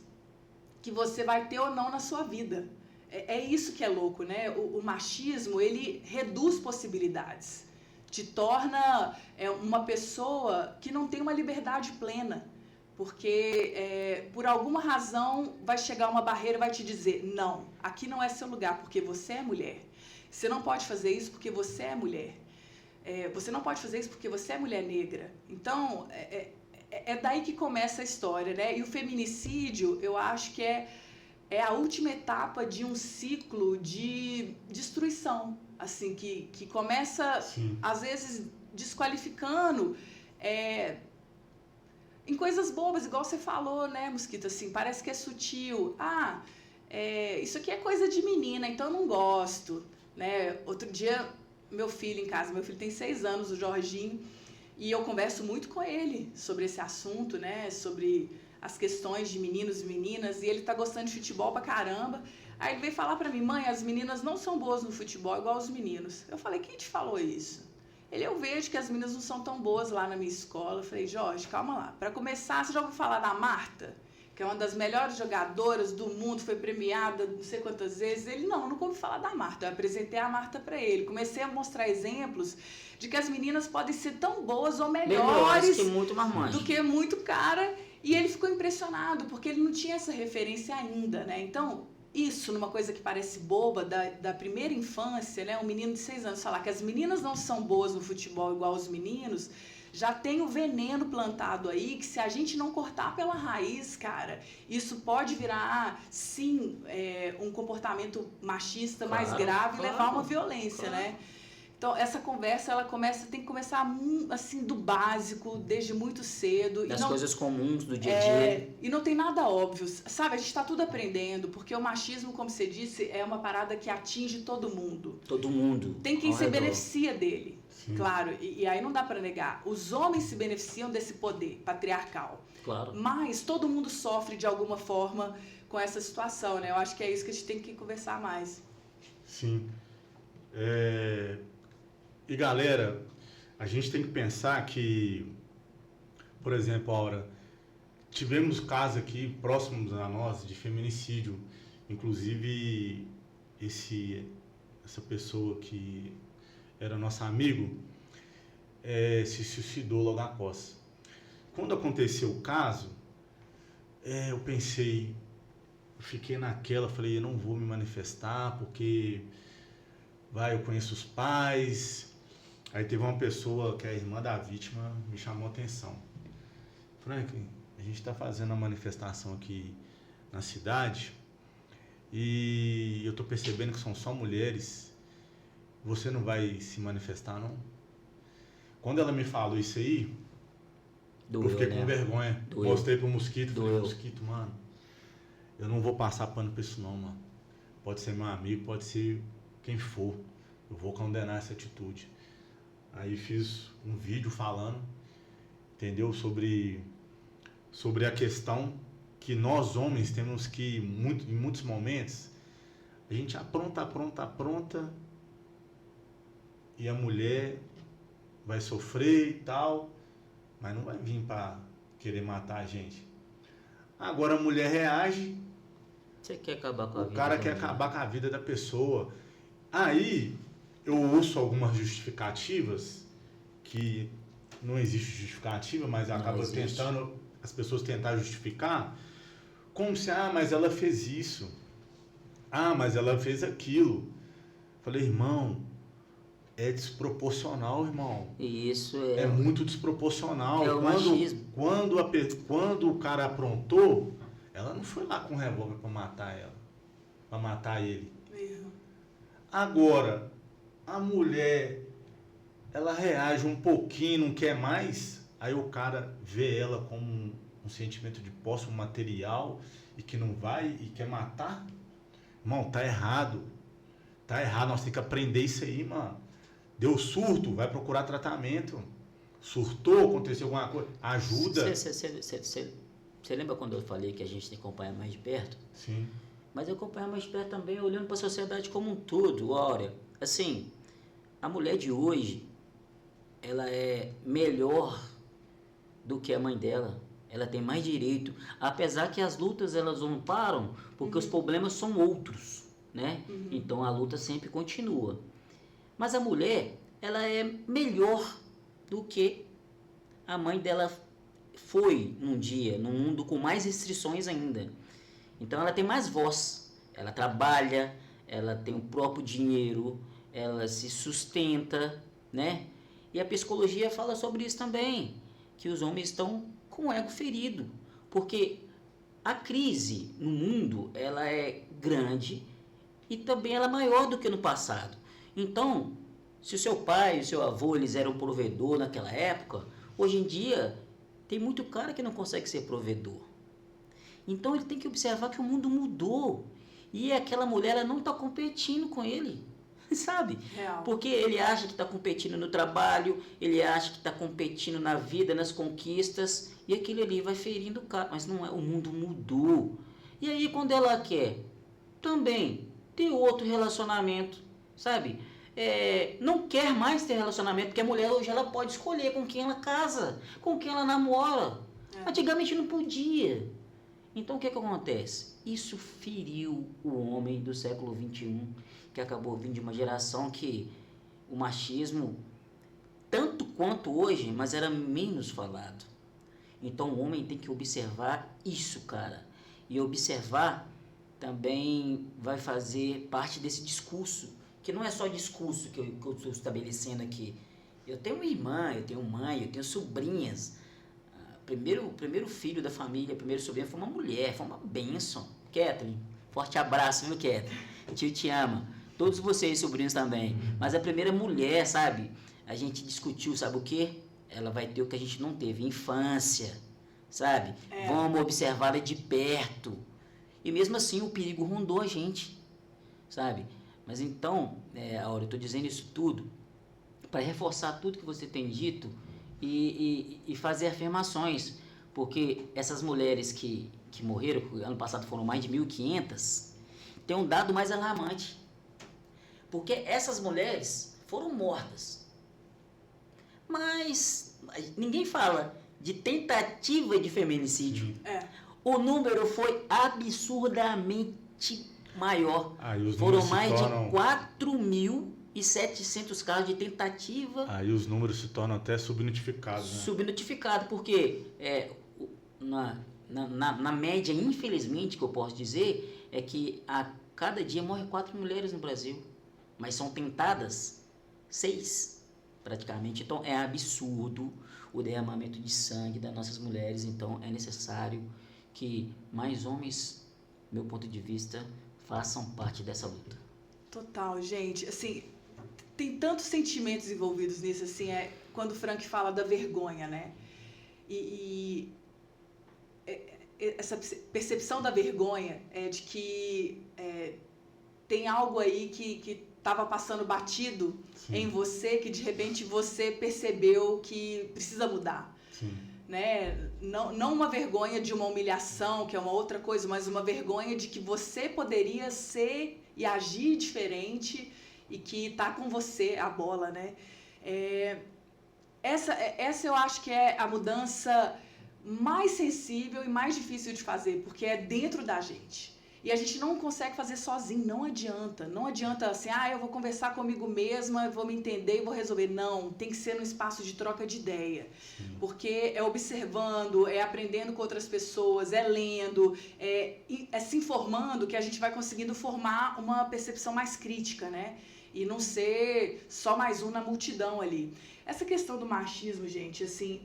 que você vai ter ou não na sua vida. É isso que é louco, né? O machismo, ele reduz possibilidades. Te torna uma pessoa que não tem uma liberdade plena. Porque, por alguma razão, vai chegar uma barreira e vai te dizer, não, aqui não é seu lugar, porque você é mulher. Você não pode fazer isso porque você é mulher. Você não pode fazer isso porque você é mulher negra. Então, é daí que começa a história, né? E o feminicídio, eu acho que é a última etapa de um ciclo de destruição, assim, que começa, Sim. às vezes, desqualificando... em coisas bobas, igual você falou, né, Mosquito, assim, parece que é sutil. Isso aqui é coisa de menina, então eu não gosto, né? Outro dia, meu filho em casa, meu filho tem 6 anos, o Jorginho, e eu converso muito com ele sobre esse assunto, né, sobre as questões de meninos e meninas, e ele tá gostando de futebol pra caramba. Aí ele veio falar pra mim, mãe, as meninas não são boas no futebol igual os meninos. Eu falei, quem te falou isso? Eu vejo que as meninas não são tão boas lá na minha escola. Eu falei, Jorge, calma lá. Para começar, você já ouviu falar da Marta? Que é uma das melhores jogadoras do mundo, foi premiada não sei quantas vezes. Ele, não, nunca ouvi falar da Marta. Eu apresentei a Marta para ele. Comecei a mostrar exemplos de que as meninas podem ser tão boas ou melhores que muito marmanjo. do que muito cara. E ele ficou impressionado, porque ele não tinha essa referência ainda, né? Então... Isso, numa coisa que parece boba, da primeira infância, né? Um menino de 6 anos falar que as meninas não são boas no futebol igual os meninos, já tem o veneno plantado aí, que se a gente não cortar pela raiz, cara, isso pode virar, sim, um comportamento machista mais grave e levar a uma violência, né? Então, essa conversa, ela tem que começar, assim, do básico, desde muito cedo. Das coisas comuns do dia a dia. E não tem nada óbvio, sabe? A gente está tudo aprendendo, porque o machismo, como você disse, é uma parada que atinge todo mundo. Todo mundo. Tem quem se beneficia dele, Sim. claro. E aí não dá para negar. Os homens se beneficiam desse poder patriarcal. Claro. Mas todo mundo sofre de alguma forma com essa situação, né? Eu acho que é isso que a gente tem que conversar mais. Sim. E galera, a gente tem que pensar que, por exemplo, Aura, tivemos casos aqui próximos a nós de feminicídio, inclusive essa pessoa que era nosso amigo se suicidou logo após. Quando aconteceu o caso, eu pensei, eu fiquei naquela, falei, eu não vou me manifestar porque eu conheço os pais. Aí teve uma pessoa que é a irmã da vítima, me chamou a atenção. Franklin, a gente está fazendo uma manifestação aqui na cidade e eu estou percebendo que são só mulheres. Você não vai se manifestar, não? Quando ela me falou isso aí, eu fiquei com vergonha. Mostrei pro Mosquito, falei, Mosquito, mano, eu não vou passar pano pra isso não, mano. Pode ser meu amigo, pode ser quem for. Eu vou condenar essa atitude. Aí fiz um vídeo falando, entendeu? Sobre a questão que nós homens temos que, em muitos momentos, a gente apronta, e a mulher vai sofrer e tal, mas não vai vir para querer matar a gente. Agora a mulher reage, Você quer acabar com a vida. O cara quer acabar com a vida da pessoa. Aí eu ouço algumas justificativas que não existe justificativa, mas acaba tentando as pessoas tentar justificar, como se, mas ela fez isso, mas ela fez aquilo. Falei, irmão, é desproporcional, irmão. E isso É muito desproporcional. É o machismo. Quando o cara aprontou, ela não foi lá com um revólver pra matar ela. Pra matar ele. Agora, a mulher, ela reage um pouquinho, não quer mais, aí o cara vê ela como um sentimento de posse, um material, e que não vai e quer matar. Irmão, tá errado. Tá errado, nós temos que aprender isso aí, mano. Deu surto, vai procurar tratamento. Surtou, aconteceu alguma coisa, ajuda. Você lembra quando eu falei que a gente tem que acompanhar mais de perto? Sim. Mas eu acompanhar mais de perto também olhando para a sociedade como um todo. Olha, assim, a mulher de hoje, ela é melhor do que a mãe dela. Ela tem mais direito. Apesar que as lutas, elas não param, porque os problemas são outros, né? Então a luta sempre continua. Mas a mulher, ela é melhor do que a mãe dela foi num dia, num mundo com mais restrições ainda. Então ela tem mais voz, ela trabalha, ela tem o próprio dinheiro, ela se sustenta, né? E a psicologia fala sobre isso também, que os homens estão com o ego ferido, porque a crise no mundo, ela é grande e também ela é maior do que no passado. Então, se o seu pai e o seu avô, eles eram provedor naquela época, hoje em dia tem muito cara que não consegue ser provedor. Então ele tem que observar que o mundo mudou e aquela mulher, ela não está competindo com ele, sabe? Real. Porque ele acha que está competindo no trabalho, ele acha que está competindo na vida, nas conquistas, e aquilo ali vai ferindo o cara, mas não é, o mundo mudou. E aí quando ela quer também ter outro relacionamento, sabe? Não quer mais ter relacionamento, porque a mulher hoje ela pode escolher com quem ela casa, com quem ela namora. Antigamente não podia. Então o que acontece? Isso feriu o homem do século XXI, que acabou vindo de uma geração que o machismo, tanto quanto hoje, mas era menos falado. Então o homem tem que observar isso, cara. E observar também vai fazer parte desse discurso, que não é só discurso que eu estou estabelecendo aqui. Eu tenho uma irmã, eu tenho mãe, eu tenho sobrinhas. Primeiro filho da família, primeiro sobrinho foi uma mulher, foi uma bênção. Kathleen, forte abraço, viu, Kathleen? Tio te ama. Todos vocês, sobrinhos também. Mas a primeira mulher, sabe? A gente discutiu, sabe o quê? Ela vai ter o que a gente não teve, infância, sabe? Vamos observá-la de perto. E mesmo assim o perigo rondou a gente, sabe? Mas então, Aura, eu estou dizendo isso tudo para reforçar tudo que você tem dito e fazer afirmações, porque essas mulheres que morreram, ano passado foram mais de 1.500, tem um dado mais alarmante, porque essas mulheres foram mortas, mas ninguém fala de tentativa de feminicídio. O número foi absurdamente maior. Foram mais de 4.700 casos de tentativa. Aí os números se tornam até subnotificados, né? Subnotificado, porque na média, infelizmente, que eu posso dizer, é que a cada dia morrem 4 mulheres no Brasil, mas são tentadas 6, praticamente. Então é absurdo o derramamento de sangue das nossas mulheres. Então é necessário que mais homens, meu ponto de vista, façam parte dessa luta. Total, gente. Assim, tem tantos sentimentos envolvidos nisso, assim, quando o Frank fala da vergonha, né? Essa percepção da vergonha de que tem algo aí que estava passando batido em você, que de repente você percebeu que precisa mudar. Sim. Né? Não uma vergonha de uma humilhação, que é uma outra coisa, mas uma vergonha de que você poderia ser e agir diferente e que está com você a bola, né? Essa eu acho que é a mudança mais sensível e mais difícil de fazer, porque é dentro da gente. E a gente não consegue fazer sozinho, não adianta. Não adianta assim, eu vou conversar comigo mesma, vou me entender e vou resolver. Não, tem que ser num espaço de troca de ideia. Porque é observando, é aprendendo com outras pessoas, é lendo, é se informando que a gente vai conseguindo formar uma percepção mais crítica, né? E não ser só mais um na multidão ali. Essa questão do machismo, gente, assim,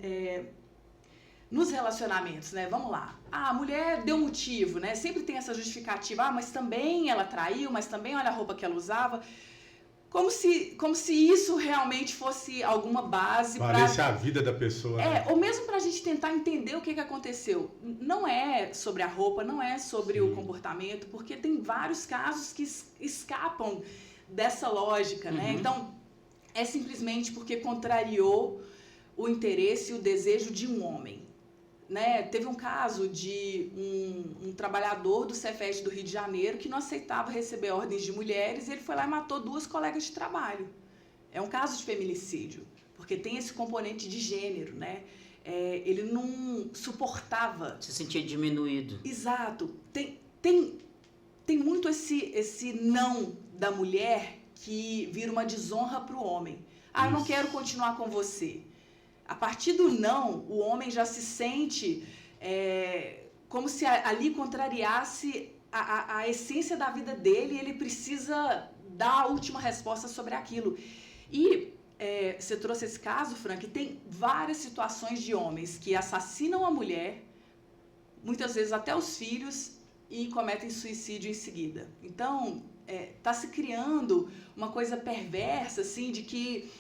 nos relacionamentos, né? Vamos lá. A mulher deu motivo, né? Sempre tem essa justificativa. Mas também ela traiu, mas também olha a roupa que ela usava. Como se isso realmente fosse alguma base para... Valesse a vida da pessoa. Né? Ou mesmo para a gente tentar entender o que aconteceu. Não é sobre a roupa, não é sobre o comportamento, porque tem vários casos que escapam dessa lógica, né? Então, é simplesmente porque contrariou o interesse e o desejo de um homem. Né? Teve um caso de um trabalhador do Cefet do Rio de Janeiro que não aceitava receber ordens de mulheres e ele foi lá e matou 2 colegas de trabalho. É um caso de feminicídio, porque tem esse componente de gênero, né? Ele não suportava... Se sentia diminuído. Exato. Tem muito esse não da mulher que vira uma desonra para o homem. Eu não quero continuar com você. A partir do não, o homem já se sente como se ali contrariasse a essência da vida dele e ele precisa dar a última resposta sobre aquilo. E você trouxe esse caso, Frank, tem várias situações de homens que assassinam a mulher, muitas vezes até os filhos, e cometem suicídio em seguida. Então, está se criando uma coisa perversa, assim, de que...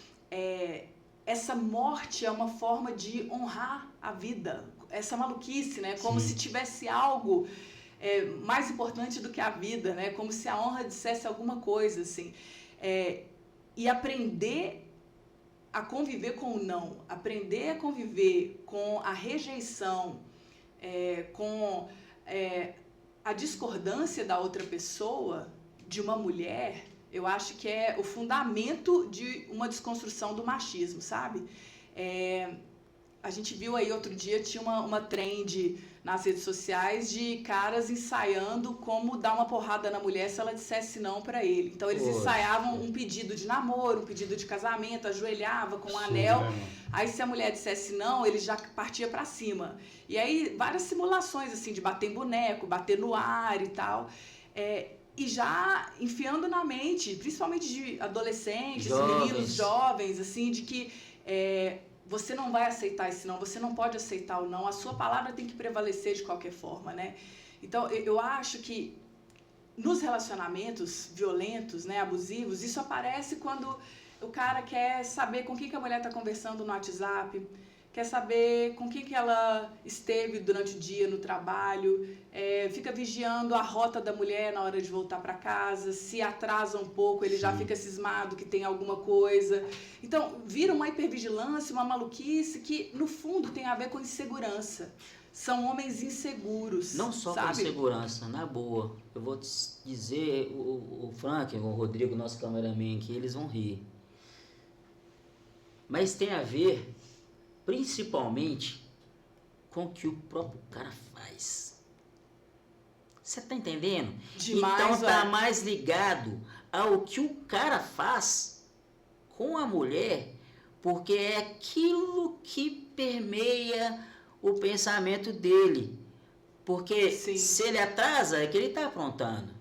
essa morte é uma forma de honrar a vida, essa maluquice, né? Como se tivesse algo mais importante do que a vida, né? Como se a honra dissesse alguma coisa, assim. E aprender a conviver com o não, aprender a conviver com a rejeição, com a discordância da outra pessoa, de uma mulher... Eu acho que é o fundamento de uma desconstrução do machismo, sabe? A gente viu aí outro dia, tinha uma trend nas redes sociais de caras ensaiando como dar uma porrada na mulher se ela dissesse não para ele. Então eles ensaiavam um pedido de namoro, um pedido de casamento, ajoelhava com um anel. Aí se a mulher dissesse não, ele já partia para cima. E aí várias simulações assim de bater em boneco, bater no ar e tal. E já enfiando na mente, principalmente de adolescentes, meninos jovens, assim, de que você não vai aceitar esse não, você não pode aceitar o não, a sua palavra tem que prevalecer de qualquer forma, né? Então, eu acho que nos relacionamentos violentos, né, abusivos, isso aparece quando o cara quer saber com quem que a mulher está conversando no WhatsApp, quer saber com quem que ela esteve durante o dia no trabalho, fica vigiando a rota da mulher na hora de voltar para casa, se atrasa um pouco, ele já fica cismado que tem alguma coisa. Então, vira uma hipervigilância, uma maluquice que, no fundo, tem a ver com insegurança. São homens inseguros. Não só sabe? com insegurança, na boa. Eu vou te dizer, o Frank, o Rodrigo, nosso cameraman aqui, eles vão rir. Mas tem a ver... principalmente com o que o próprio cara faz. Você tá entendendo? Demais, então tá mais ligado ao que o cara faz com a mulher, porque é aquilo que permeia o pensamento dele. Porque se ele atrasa, é que ele tá aprontando.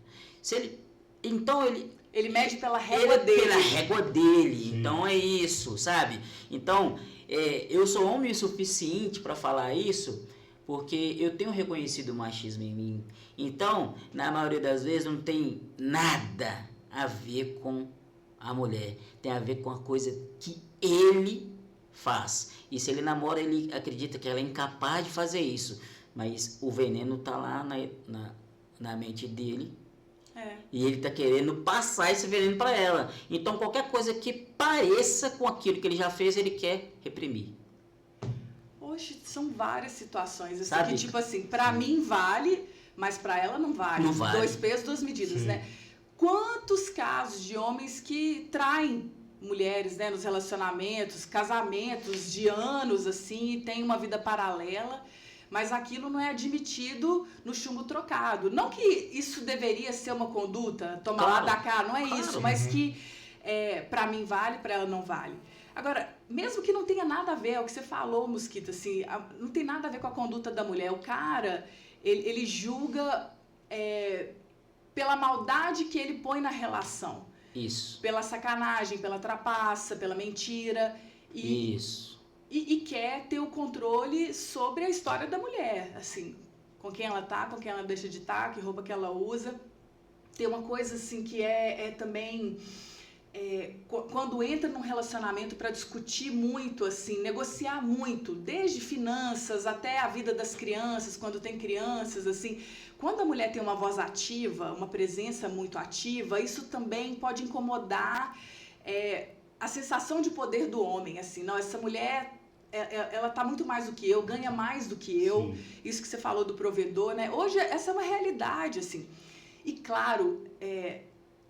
Ele mede pela régua dele. Pela régua dele. Então é isso, sabe? Então... eu sou homem o suficiente para falar isso, porque eu tenho reconhecido o machismo em mim. Então, na maioria das vezes, não tem nada a ver com a mulher. Tem a ver com a coisa que ele faz. E se ele namora, ele acredita que ela é incapaz de fazer isso. Mas o veneno tá lá na mente dele. E ele tá querendo passar esse veneno para ela. Então, qualquer coisa que pareça com aquilo que ele já fez, ele quer reprimir. Poxa, são várias situações. Assim, sabe? Que, tipo assim, pra mim vale, mas pra ela não vale. Não vale. 2 pesos, 2 medidas, né? Quantos casos de homens que traem mulheres, né, nos relacionamentos, casamentos de anos, assim, e tem uma vida paralela, mas aquilo não é admitido no chumbo trocado. Não que isso deveria ser uma conduta, tomar lá da cá, não é isso, mas que pra mim vale, pra ela não vale. Agora, mesmo que não tenha nada a ver, é o que você falou, Mosquito, assim, não tem nada a ver com a conduta da mulher. O cara, ele julga pela maldade que ele põe na relação. Isso. Pela sacanagem, pela trapaça, pela mentira. Isso. E quer ter o controle sobre a história da mulher, assim, com quem ela tá, com quem ela deixa de estar, que roupa que ela usa. Tem uma coisa, assim, que também... quando entra num relacionamento para discutir muito, assim, negociar muito, desde finanças até a vida das crianças, quando tem crianças, assim, quando a mulher tem uma voz ativa, uma presença muito ativa, isso também pode incomodar a sensação de poder do homem, assim, não, essa mulher, ela tá muito mais do que eu, ganha mais do que eu, sim. Isso que você falou do provedor, né, hoje essa é uma realidade, assim, e claro,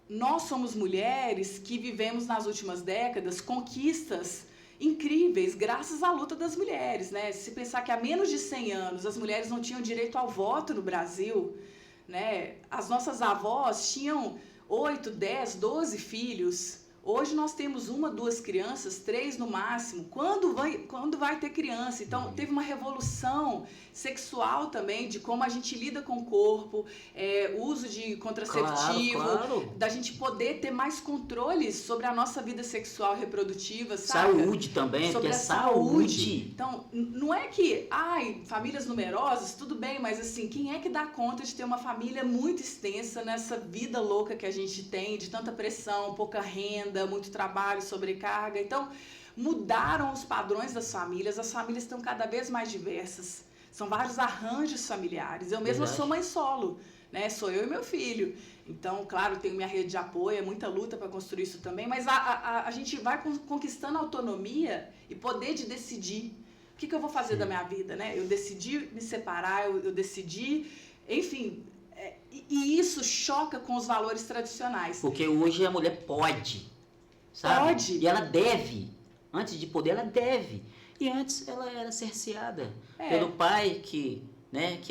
nós somos mulheres que vivemos nas últimas décadas conquistas incríveis graças à luta das mulheres, né? Se pensar que há menos de 100 anos as mulheres não tinham direito ao voto no Brasil, né? As nossas avós tinham 8, 10, 12 filhos. Hoje nós temos 1, 2 crianças, 3 no máximo. Quando vai ter criança? Então, teve uma revolução sexual também, de como a gente lida com o corpo, uso de contraceptivo, claro. Da gente poder ter mais controle sobre a nossa vida sexual reprodutiva, sabe? Saúde também, sobre porque a saúde. Então, não é que, famílias numerosas, tudo bem, mas assim, quem é que dá conta de ter uma família muito extensa nessa vida louca que a gente tem, de tanta pressão, pouca renda, muito trabalho, sobrecarga? Então, mudaram os padrões das famílias, as famílias estão cada vez mais diversas, são vários arranjos familiares. Eu mesma sou mãe solo, né? Sou eu e meu filho, então, claro, tenho minha rede de apoio, é muita luta para construir isso também, mas a gente vai conquistando autonomia e poder de decidir o que eu vou fazer da minha vida, né? Eu decidi me separar, eu decidi, enfim, e isso choca com os valores tradicionais. Porque hoje a mulher pode, sabe? Pode. E ela deve. Antes de poder, ela deve. E antes ela era cerceada pelo pai que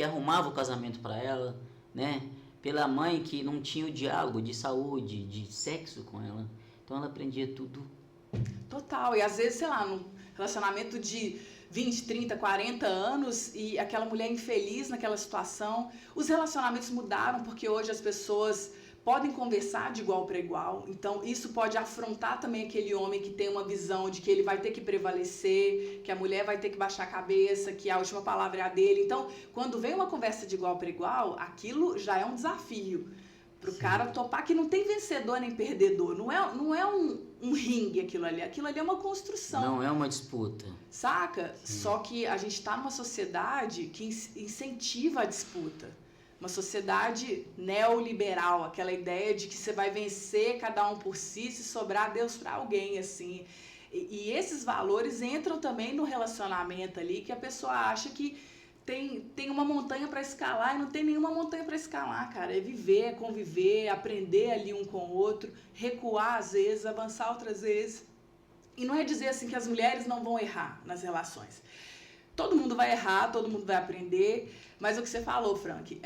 arrumava o casamento para ela, né? Pela mãe que não tinha o diálogo de saúde, de sexo com ela. Então ela aprendia tudo. Total. E às vezes, sei lá, num relacionamento de 20, 30, 40 anos e aquela mulher infeliz naquela situação. Os relacionamentos mudaram porque hoje as pessoas podem conversar de igual para igual, então isso pode afrontar também aquele homem que tem uma visão de que ele vai ter que prevalecer, que a mulher vai ter que baixar a cabeça, que a última palavra é a dele. Então, quando vem uma conversa de igual para igual, aquilo já é um desafio para o cara topar, que não tem vencedor nem perdedor, não é um ringue aquilo ali é uma construção. Não é uma disputa. Saca? Sim. Só que a gente está numa sociedade que incentiva a disputa. Uma sociedade neoliberal, aquela ideia de que você vai vencer cada um por si, se sobrar Deus para alguém, assim. E esses valores entram também no relacionamento ali, que a pessoa acha que tem uma montanha para escalar e não tem nenhuma montanha para escalar, cara. É viver, é conviver, aprender ali um com o outro, recuar às vezes, avançar outras vezes. E não é dizer assim que as mulheres não vão errar nas relações. Todo mundo vai errar, todo mundo vai aprender, mas o que você falou, Frank,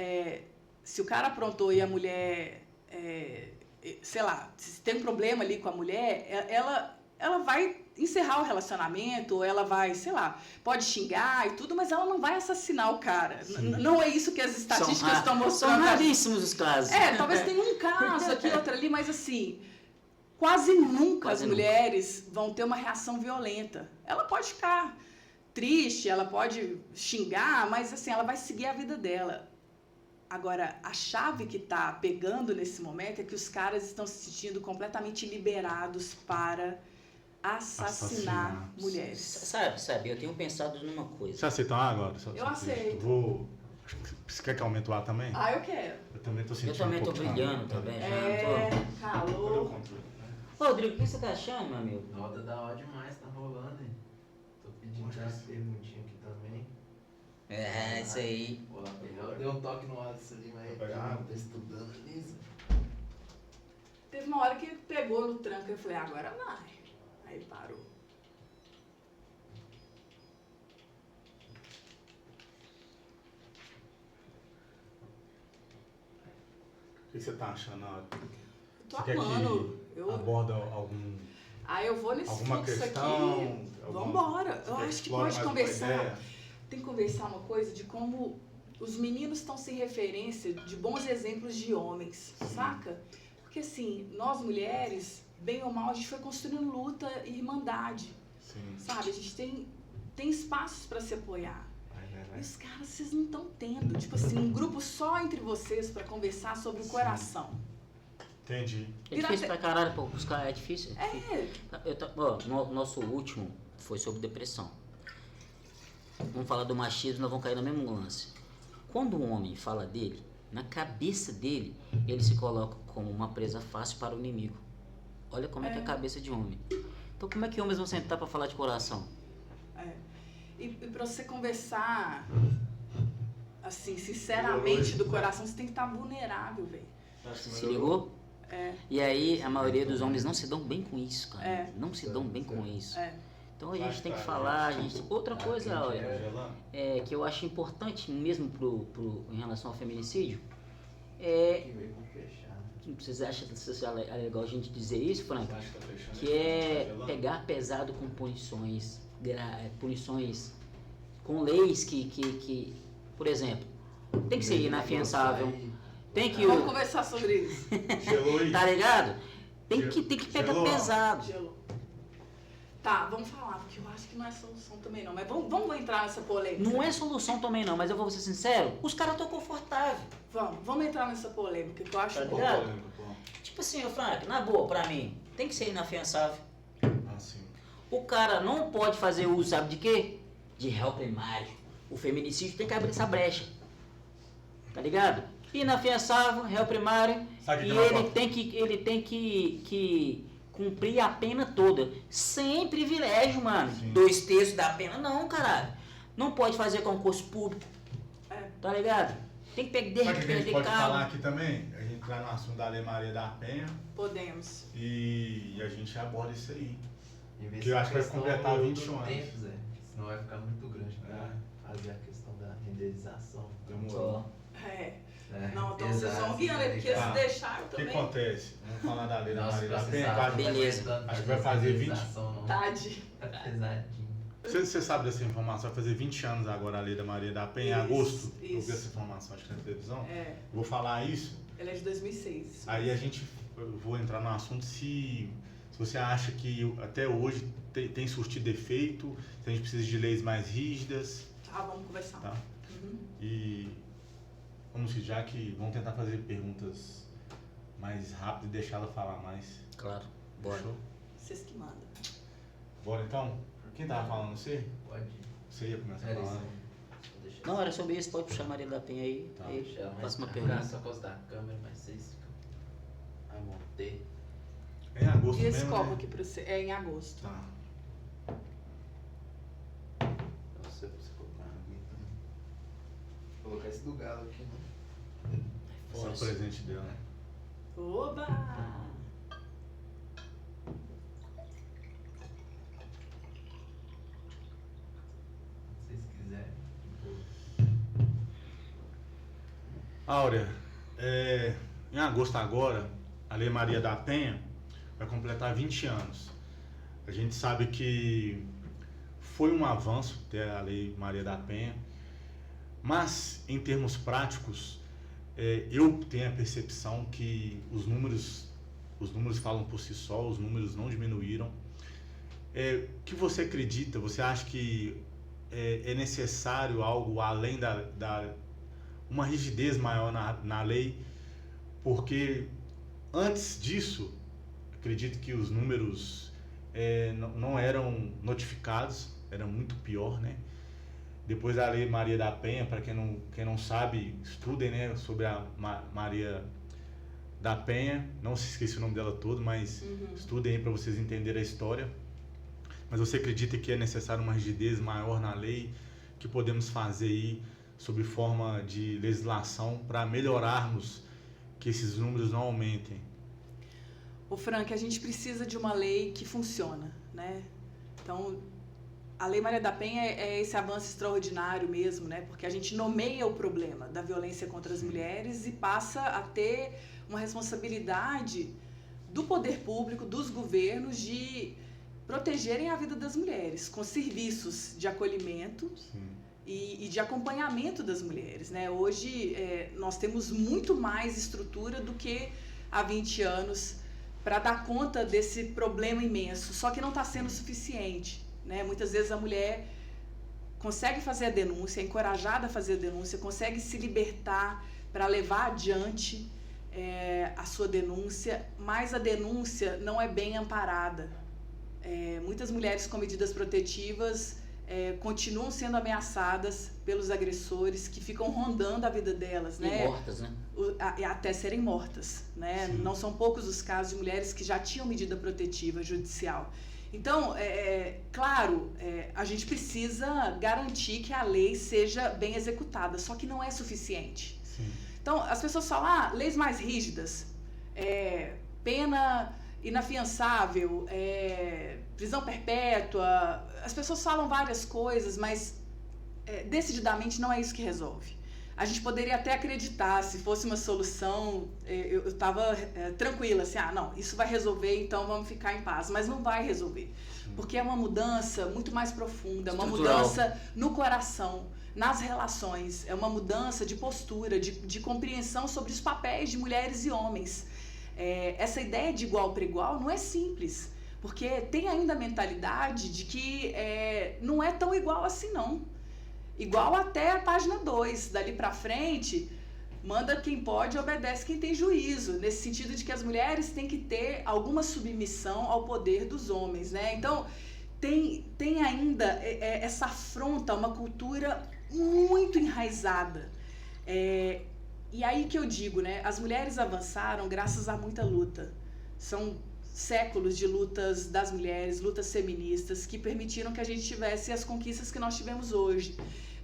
se o cara aprontou e a mulher, sei lá, se tem um problema ali com a mulher, ela vai encerrar o relacionamento, ou ela vai, sei lá, pode xingar e tudo, mas ela não vai assassinar o cara. Não é isso que as estatísticas estão mostrando. São raríssimos os casos. Talvez tenha um caso aqui, outro ali, mas assim, quase nunca as mulheres vão ter uma reação violenta. Ela pode ficar triste, ela pode xingar, mas assim, ela vai seguir a vida dela. Agora, a chave que tá pegando nesse momento é que os caras estão se sentindo completamente liberados para assassinar mulheres. Sabe, eu tenho pensado numa coisa. Você aceita uma água agora? Eu aceito. Você quer que aumente o ar também? Eu quero. Eu também tô sentindo. Eu também tô brilhando também. Calor. Ô, Rodrigo, o que você tá achando, meu amigo? Roda da hora demais, tá rolando, hein? Tô pedindo umas perguntinhas aqui também. Isso aí. Vou lá pegar. Eu dei um toque no WhatsApp ali, mas tô estudando nisso. Teve uma hora que ele pegou no tranco e eu falei, agora vai. Aí ele parou. O que você tá achando, Áurea? Tô Você quer amando. que aborda algum, Eu vou nesse alguma fluxo questão? aqui. Vambora. Eu acho que pode conversar. Tem que conversar uma coisa de como os meninos estão sem referência de bons exemplos de homens, saca? Porque assim, nós mulheres, bem ou mal, a gente foi construindo luta e irmandade, Sim. sabe? A gente tem espaços para se apoiar. E os caras, vocês não estão tendo, tipo assim, um grupo só entre vocês para conversar sobre o coração. Entendi. É difícil pra caralho, pô, buscar, é difícil. Nosso último foi sobre depressão. Vamos falar do machismo, nós vamos cair no mesmo lance. Quando um homem fala dele, na cabeça dele, ele se coloca como uma presa fácil para o inimigo. Olha como é que é a cabeça de homem. Então como é que homens vão sentar para falar de coração? E pra você conversar, assim, sinceramente, do coração, você tem que estar vulnerável, velho. Se ligou? E aí, a maioria dos homens não se dão bem com isso, cara. Não se dão bem com isso. Então a gente tem que falar, outra coisa, Áurea, que eu acho importante mesmo em relação ao feminicídio, vocês acham legal a gente dizer isso, Frank? Que é pegar pesado com punições com leis que, por exemplo, tem que ser inafiançável, tem que... Vamos conversar sobre isso. Tá ligado? Tem que pegar pesado. Tá, vamos falar, porque eu acho que não é solução também não, mas vamos entrar nessa polêmica. Não é solução também não, mas eu vou ser sincero, os caras estão confortáveis. Vamos entrar nessa polêmica, que eu acho bom. Tipo assim, Frank, na boa, pra mim, tem que ser inafiançável. Sim. O cara não pode fazer uso, sabe de quê? De réu primário. O feminicídio tem que abrir essa brecha. Tá ligado? Inafiançável, réu primário, e ele tem que cumprir a pena toda. Sem privilégio, mano. Sim. 2/3 da pena, não, caralho. Não pode fazer concurso público. Tá ligado? Tem que pegar Sabe o que a gente pode carro. falar aqui também? A gente entrar no assunto da Lei Maria da Penha. Podemos. E a gente aborda isso aí. Que Que eu acho que vai completar 21 anos. Tempo, Zé. Senão vai ficar muito grande pra fazer a questão da renderização. Demorou. Não, então vocês vão guiando, porque se deixar eu O que também. acontece? Vamos falar da Lei da Nossa, Maria da processar, Penha. Acho que vai- Beleza. Acho que vai fazer 20. Tade. Tá pesadinho. Você sabe dessa informação? Vai fazer 20 anos agora a Lei da Maria da Penha, em agosto. Eu vi Isso. essa informação, acho que na televisão. Vou falar isso. Ela é de 2006. Aí eu vou entrar no assunto se você acha que até hoje tem surtido efeito, se a gente precisa de leis mais rígidas. Tá, vamos conversar. Tá? E vamos tentar fazer perguntas mais rápidas e deixar ela falar mais. Claro, bora. Fechou? Vocês que mandam. Bora então? Quem tava falando? Você? Pode. Você ia começar Era falando? isso. Deixa Não, era sobre isso, pode puxar a Maria da Penha aí. Tá. Aí, deixar mais faça uma pra pergunta. cá, só por causa da câmera, mas vocês ficam. Aí montei. É em agosto E esse mesmo, copo né? aqui pra você? É em agosto. Tá. Não sei pra você colocar uma aguinha também. Vou colocar esse do galo aqui, né? Esse é o presente dela, né? Oba! Se vocês quiserem. Áurea, em agosto agora, a Lei Maria da Penha vai completar 20 anos. A gente sabe que foi um avanço ter a Lei Maria da Penha, mas em termos práticos, eu tenho a percepção que os números falam por si só, os números não diminuíram. O que você acredita? Você acha que é necessário algo além uma rigidez maior na lei? Porque antes disso, acredito que os números não eram notificados, era muito pior, né? Depois da Lei Maria da Penha, para quem não sabe, estudem, né, sobre a Maria da Penha. Não se esqueça o nome dela todo, mas estudem aí para vocês entenderem a história. Mas você acredita que é necessário uma rigidez maior na lei? Que podemos fazer aí sob forma de legislação para melhorarmos que esses números não aumentem? Ô Frank, a gente precisa de uma lei que funciona, né? Então, a Lei Maria da Penha é esse avanço extraordinário mesmo, né? Porque a gente nomeia o problema da violência contra as mulheres e passa a ter uma responsabilidade do poder público, dos governos, de protegerem a vida das mulheres, com serviços de acolhimento e de acompanhamento das mulheres, né? Hoje nós temos muito mais estrutura do que há 20 anos para dar conta desse problema imenso, só que não está sendo suficiente, né? Muitas vezes a mulher consegue fazer a denúncia, é encorajada a fazer a denúncia, consegue se libertar para levar adiante a sua denúncia, mas a denúncia não é bem amparada. Muitas mulheres com medidas protetivas continuam sendo ameaçadas pelos agressores que ficam rondando a vida delas, né? E mortas, né? Até serem mortas, né? Não são poucos os casos de mulheres que já tinham medida protetiva judicial. Então, claro, a gente precisa garantir que a lei seja bem executada, só que não é suficiente. Sim. Então, as pessoas falam, leis mais rígidas, pena inafiançável, prisão perpétua. As pessoas falam várias coisas, mas decididamente não é isso que resolve. A gente poderia até acreditar, se fosse uma solução, eu estava tranquila, assim, não, isso vai resolver, então vamos ficar em paz. Mas não vai resolver, porque é uma mudança muito mais profunda, uma mudança no coração, nas relações, é uma mudança de postura, de compreensão sobre os papéis de mulheres e homens. Essa ideia de igual para igual não é simples, porque tem ainda a mentalidade de que não é tão igual assim não. Igual até a página 2, dali para frente, manda quem pode e obedece quem tem juízo, nesse sentido de que as mulheres têm que ter alguma submissão ao poder dos homens, né? Então, tem ainda essa afronta a uma cultura muito enraizada. E aí que eu digo, né? As mulheres avançaram graças a muita luta. São séculos de lutas das mulheres, lutas feministas, que permitiram que a gente tivesse as conquistas que nós tivemos hoje.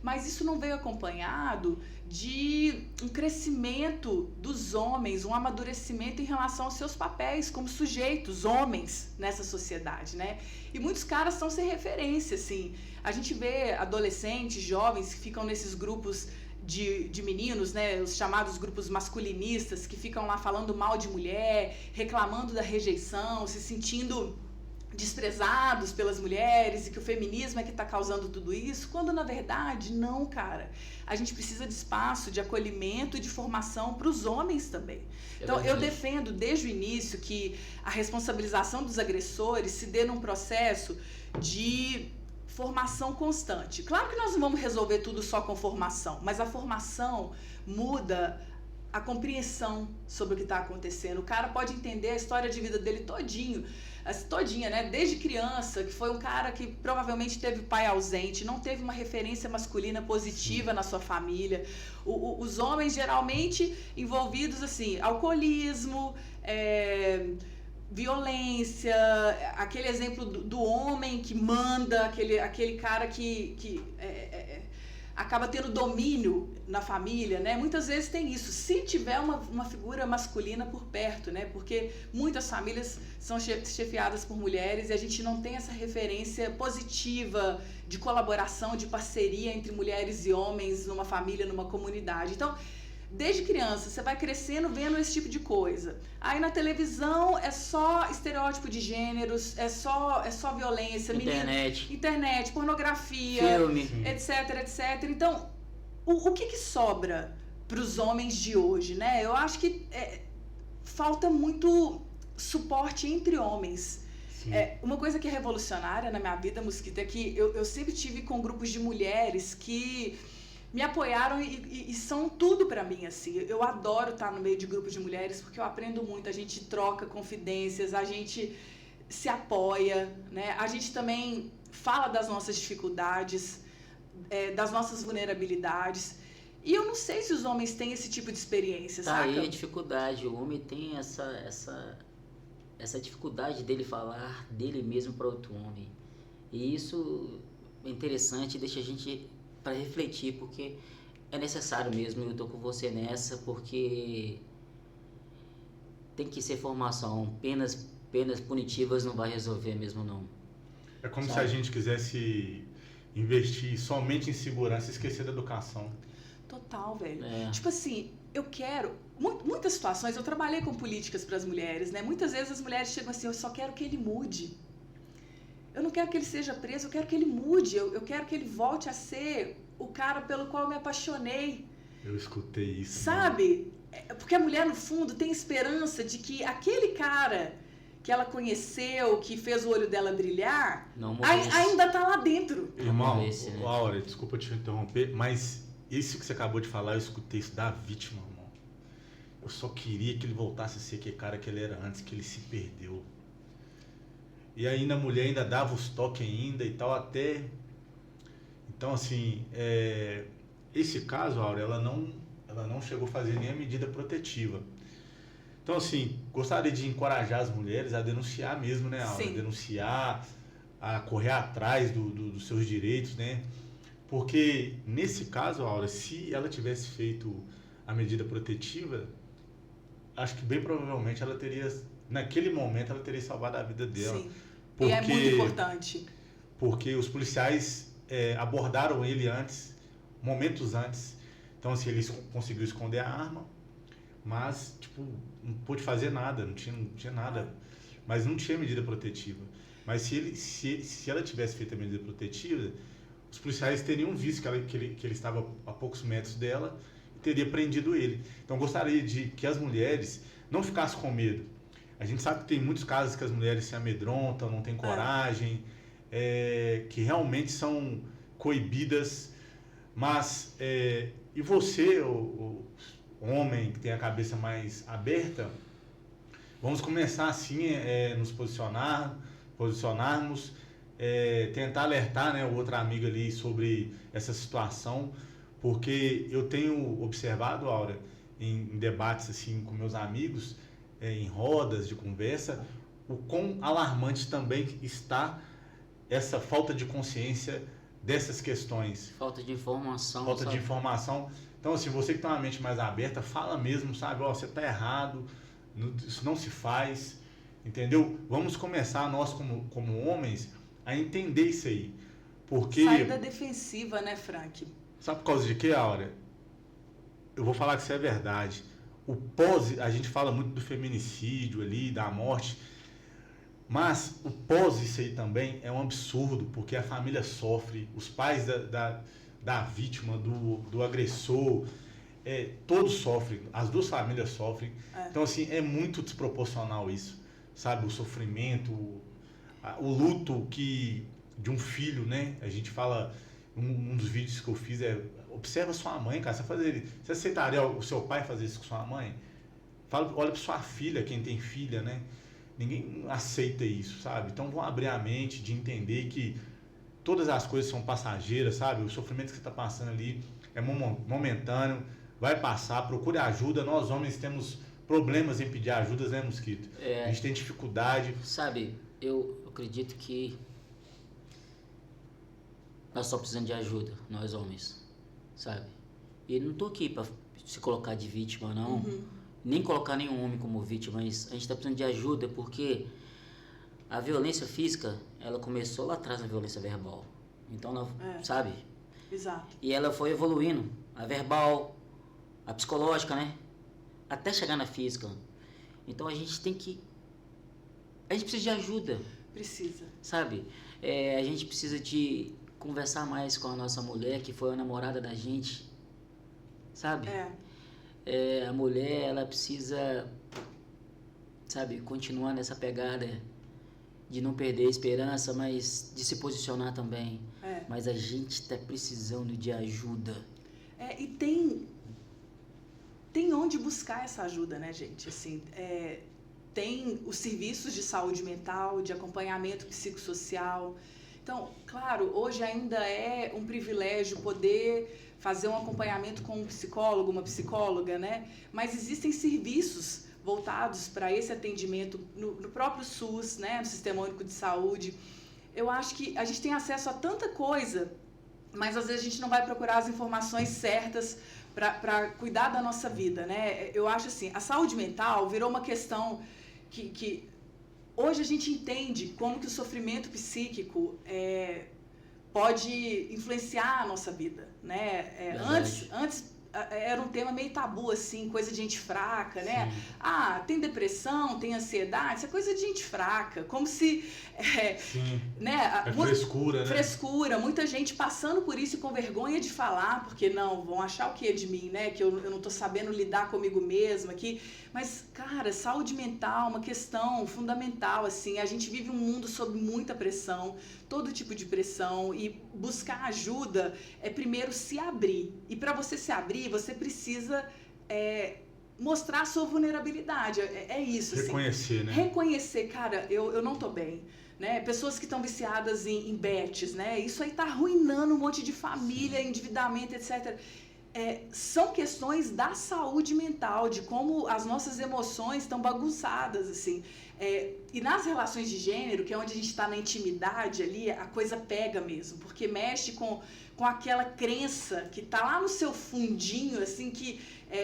Mas isso não veio acompanhado de um crescimento dos homens, um amadurecimento em relação aos seus papéis como sujeitos, homens, nessa sociedade, né? E muitos caras são sem referência, assim. A gente vê adolescentes, jovens que ficam nesses grupos de meninos, né, os chamados grupos masculinistas, que ficam lá falando mal de mulher, reclamando da rejeição, se sentindo desprezados pelas mulheres e que o feminismo é que está causando tudo isso, quando na verdade não, cara. A gente precisa de espaço, de acolhimento e de formação para os homens também. Então eu defendo desde o início que a responsabilização dos agressores se dê num processo de formação constante. Claro que nós não vamos resolver tudo só com formação, mas a formação muda a compreensão sobre o que está acontecendo. O cara pode entender a história de vida dele todinha, né? Desde criança, que foi um cara que provavelmente teve pai ausente, não teve uma referência masculina positiva na sua família. Os homens geralmente envolvidos, assim, alcoolismo, violência, aquele exemplo do homem que manda, aquele cara que acaba tendo domínio na família, né? Muitas vezes tem isso, se tiver uma figura masculina por perto, né? Porque muitas famílias são chefiadas por mulheres e a gente não tem essa referência positiva de colaboração, de parceria entre mulheres e homens numa família, numa comunidade. Então, desde criança, você vai crescendo vendo esse tipo de coisa. Aí na televisão é só estereótipo de gêneros, é só violência, internet, pornografia, filme, etc. Então, o que sobra para os homens de hoje, né? Eu acho que falta muito suporte entre homens. Uma coisa que é revolucionária na minha vida, Mosquito, é que eu sempre tive com grupos de mulheres que me apoiaram e são tudo pra mim, assim. Eu adoro estar no meio de grupos de mulheres porque eu aprendo muito, a gente troca confidências, a gente se apoia, né? A gente também fala das nossas dificuldades, das nossas vulnerabilidades. E eu não sei se os homens têm esse tipo de experiência, saca? Aí a dificuldade, o homem tem essa dificuldade dele falar dele mesmo para outro homem. E isso é interessante, deixa a gente para refletir, porque é necessário mesmo, eu tô com você nessa, porque tem que ser formação, penas punitivas não vai resolver mesmo não. É como se sabe? a gente quisesse investir somente em segurança e esquecer da educação. Total, velho. É. Tipo assim, eu quero... Muitas situações, eu trabalhei com políticas para as mulheres, né? Muitas vezes as mulheres chegam assim, eu só quero que ele mude. Eu não quero que ele seja preso, eu quero que ele mude. Eu quero que ele volte a ser o cara pelo qual eu me apaixonei. Eu escutei isso. Sabe? Porque a mulher, no fundo, tem esperança de que aquele cara que ela conheceu, que fez o olho dela brilhar, Não morresse. ainda tá lá dentro. Irmão, Esse, né? Laura, desculpa te interromper, mas isso que você acabou de falar, eu escutei isso da vítima, irmão. Eu só queria que ele voltasse a ser aquele cara que ele era antes, que ele se perdeu. E ainda a mulher ainda dava os toques ainda e tal, até... Então, assim, esse caso, Aura, ela não chegou a fazer nem a medida protetiva. Então, assim, gostaria de encorajar as mulheres a denunciar mesmo, né, Aura? Sim. Denunciar, a correr atrás dos seus direitos, né? Porque, nesse caso, Aura, se ela tivesse feito a medida protetiva, acho que bem provavelmente ela teria, naquele momento, ela teria salvado a vida dela. Sim. E é muito importante. Porque os policiais abordaram ele momentos antes. Então, assim, ele conseguiu esconder a arma, mas, tipo, não pôde fazer nada, não tinha nada. Mas não tinha medida protetiva. Mas se ela tivesse feito a medida protetiva, os policiais teriam visto que ele estava a poucos metros dela e teria prendido ele. Então, eu gostaria de que as mulheres não ficassem com medo. A gente sabe que tem muitos casos que as mulheres se amedrontam, não têm coragem, que realmente são coibidas. Mas, e você, o homem que tem a cabeça mais aberta, vamos começar assim, nos posicionarmos, tentar alertar, né, o outro amigo ali sobre essa situação, porque eu tenho observado, Aura, em debates assim com meus amigos, em rodas de conversa, o quão alarmante também está essa falta de consciência dessas questões. Falta de informação. Falta sabe? de informação. Então, assim, você que tem uma mente mais aberta, fala mesmo, sabe? Ó, você está errado, isso não se faz, entendeu? Vamos começar, nós como homens, a entender isso aí. Porque... Sair da defensiva, né, Frank? Sabe por causa de quê, Áurea? Eu vou falar que isso é verdade. A gente fala muito do feminicídio ali, da morte, mas o pós isso aí também é um absurdo, porque a família sofre, os pais da vítima, do agressor, todos sofrem, as duas famílias sofrem. Então, assim, é muito desproporcional isso, sabe? O sofrimento, o luto de um filho, né? A gente fala, um dos vídeos que eu fiz observa sua mãe, cara. Você aceitaria o seu pai fazer isso com sua mãe? Olha para sua filha, quem tem filha, né? Ninguém aceita isso, sabe? Então vão abrir a mente de entender que todas as coisas são passageiras, sabe? O sofrimento que você está passando ali é momentâneo, vai passar, procure ajuda. Nós homens temos problemas em pedir ajuda, né, Mosquito? A gente tem dificuldade. Sabe, eu acredito que nós só precisamos de ajuda, nós homens, sabe? E não tô aqui para se colocar de vítima, não. Nem colocar nenhum homem como vítima, mas a gente está precisando de ajuda porque a violência física, ela começou lá atrás na violência verbal. Então, sabe? Exato. E ela foi evoluindo, a verbal, a psicológica, né? Até chegar na física. Então, a gente precisa de ajuda. Precisa. Sabe? A gente precisa de conversar mais com a nossa mulher, que foi a namorada da gente, sabe? A mulher, ela precisa, sabe, continuar nessa pegada de não perder a esperança, mas de se posicionar também. Mas a gente está precisando de ajuda. E tem onde buscar essa ajuda, né, gente? Assim, tem os serviços de saúde mental, de acompanhamento psicossocial. Então, claro, hoje ainda é um privilégio poder fazer um acompanhamento com um psicólogo, uma psicóloga, né? Mas existem serviços voltados para esse atendimento no próprio SUS, né? No Sistema Único de Saúde. Eu acho que a gente tem acesso a tanta coisa, mas às vezes a gente não vai procurar as informações certas para cuidar da nossa vida, né? Eu acho assim, a saúde mental virou uma questão que hoje a gente entende como que o sofrimento psíquico pode influenciar a nossa vida, né? Antes era um tema meio tabu, assim, coisa de gente fraca, né? Sim. Ah, tem depressão, tem ansiedade, isso é coisa de gente fraca, como se... Sim. né? Frescura, né? Frescura, muita gente passando por isso e com vergonha de falar, porque não, vão achar o que de mim, né? Que eu não tô sabendo lidar comigo mesma aqui. Mas, cara, saúde mental é uma questão fundamental, assim. A gente vive um mundo sob muita pressão, todo tipo de pressão, e buscar ajuda é primeiro se abrir. E para você se abrir, você precisa mostrar a sua vulnerabilidade. É isso, assim. Reconhecer, né? Reconhecer, cara, eu não tô bem. Né? Pessoas que estão viciadas em bets, né? Isso aí tá arruinando um monte de família, endividamento, etc. São questões da saúde mental, de como as nossas emoções estão bagunçadas, assim. E nas relações de gênero, que é onde a gente está na intimidade ali, a coisa pega mesmo, porque mexe com aquela crença que tá lá no seu fundinho, assim, que